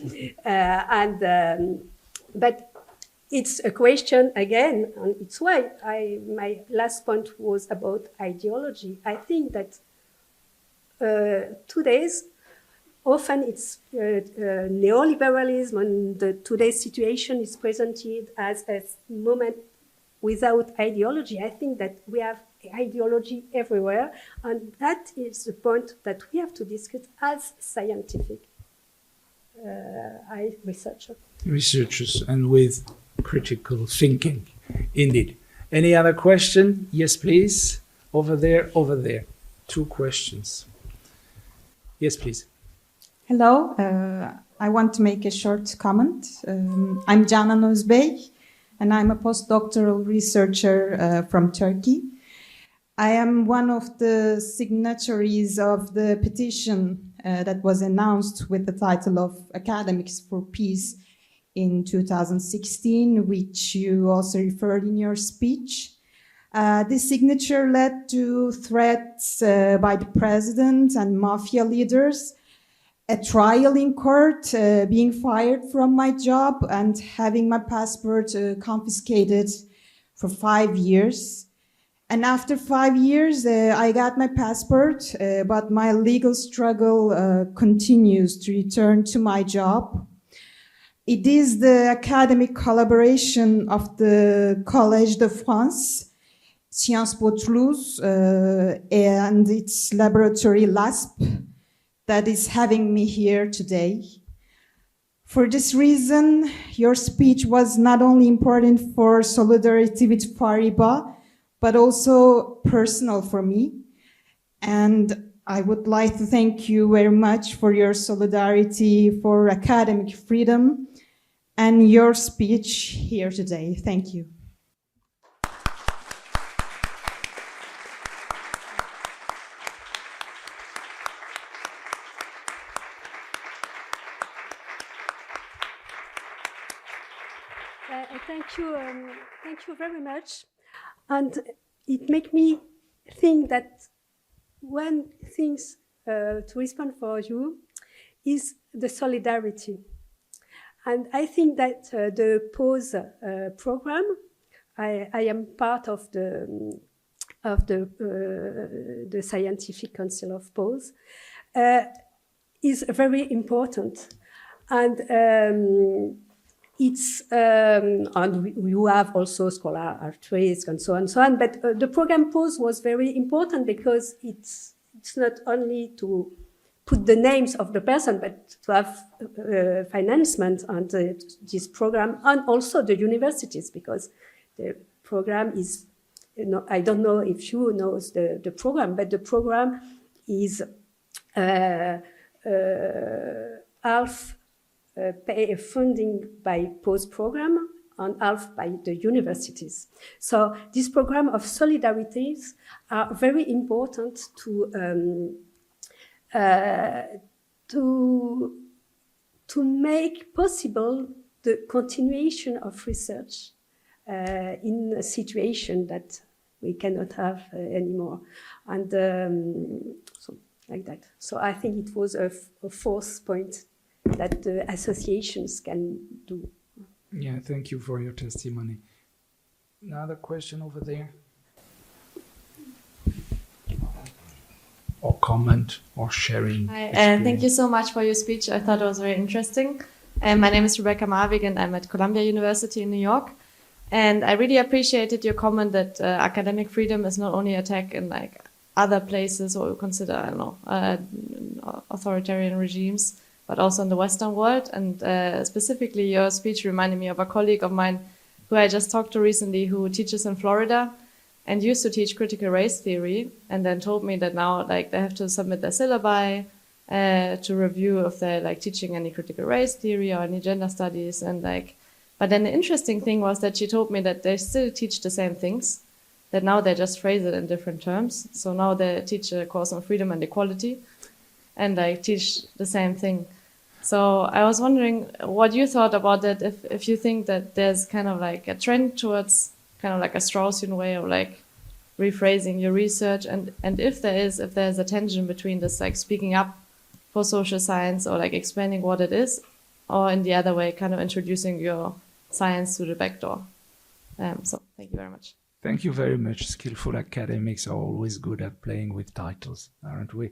but it's a question again, and it's why my last point was about ideology. I think that today's often it's neoliberalism, and today's situation is presented as a moment without ideology. I think that we have ideology everywhere, and that is the point that we have to discuss as scientific researchers, and with critical thinking. Indeed. Any other question? Yes, please. Over there. 2 questions. Yes, please. Hello. I want to make a short comment. I'm Canan Özbey, and I'm a postdoctoral researcher from Turkey. I am one of the signatories of the petition that was announced with the title of Academics for Peace in 2016, which you also referred in your speech. This signature led to threats by the president and mafia leaders, a trial in court, being fired from my job, and having my passport confiscated for 5 years. And after 5 years, I got my passport, but my legal struggle continues to return to my job. It is the academic collaboration of the Collège de France, Sciences Po Toulouse, and its laboratory LASP that is having me here today. For this reason, your speech was not only important for solidarity with Fariba, but also personal for me. And I would like to thank you very much for your solidarity for academic freedom and your speech here today. Thank you. Thank you very much. And it makes me think that one thing to respond for you is the solidarity. And I think that the POSE program, I am part of the Scientific Council of POSE, is very important. And it's and you have also scholar artists and so on. But the program POSE was very important because it's not only to put the names of the person, but to have financement on this program, and also the universities, because the program is, I don't know if you know the program, but the program is half pay funding by POSE program and half by the universities. So this program of solidarities are very important to make possible the continuation of research in a situation that we cannot have anymore. And so like that. So I think it was a fourth point that the associations can do. Yeah, thank you for your testimony. Another question over there? Or comment or sharing? Hi, thank you so much for your speech. I thought it was very interesting. My name is Rebecca Marvig and I'm at Columbia University in New York. And I really appreciated your comment that academic freedom is not only attacked in like other places what we consider, I don't know, authoritarian regimes, but also in the Western world. And specifically your speech reminded me of a colleague of mine who I just talked to recently who teaches in Florida and used to teach critical race theory, and then told me that now like they have to submit their syllabi to review if they're like teaching any critical race theory or any gender studies, and like. But then the interesting thing was that she told me that they still teach the same things, that now they just phrase it in different terms. So now they teach a course on freedom and equality, and they teach the same thing. So I was wondering what you thought about that. If you think that there's kind of like a trend towards kind of like a Straussian way of like rephrasing your research, and if there's a tension between this like speaking up for social science or like explaining what it is, or in the other way, kind of introducing your science through the back door. So thank you very much. Thank you very much. Skillful academics are always good at playing with titles, aren't we?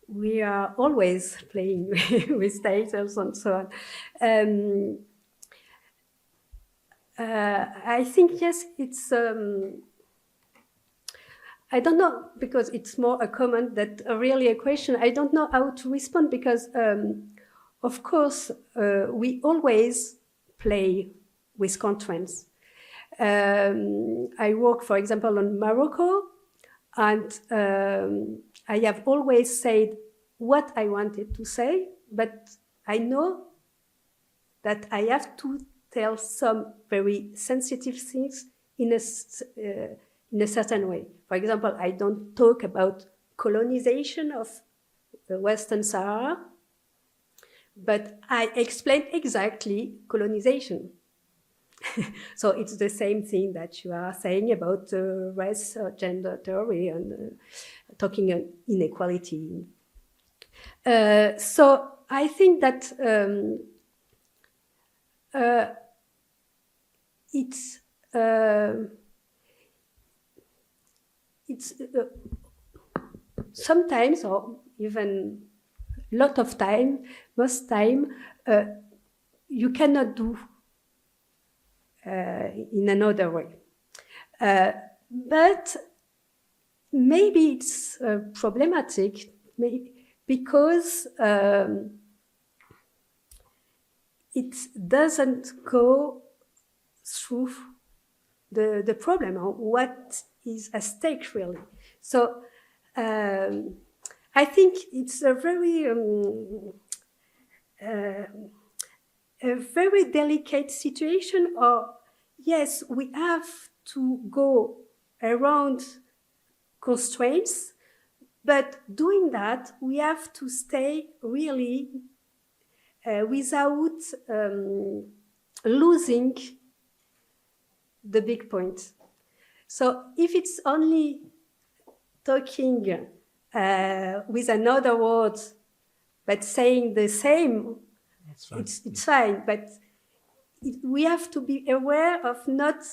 We are always playing with titles and so on. I think, yes, it's, I don't know, because it's more a comment than really a question. I don't know how to respond because, of course, we always play with constraints. I work, for example, on Morocco, and I have always said what I wanted to say, but I know that I have to tell some very sensitive things in a certain way. For example, I don't talk about colonization of the Western Sahara, but I explain exactly colonization. So it's the same thing that you are saying about race or gender theory and talking inequality. So I think that it's sometimes, or even a lot of time, most time, you cannot do in another way. But maybe it's problematic because it doesn't go through the problem or what is at stake really. So I think it's a very delicate situation. Or yes, we have to go around constraints, but doing that, we have to stay really without losing the big point. So if it's only talking with another word, but saying the same, it's fine. But we have to be aware of not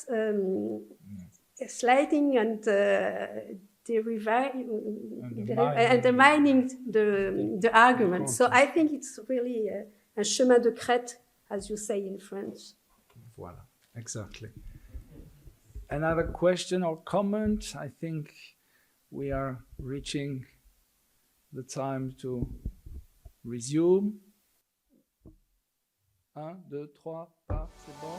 sliding and undermining the argument. So I think it's really un chemin de crête, as you say in French. Voilà, exactly. Another question or comment? I think we are reaching the time to resume. 1, 2, 3, pas, c'est bon.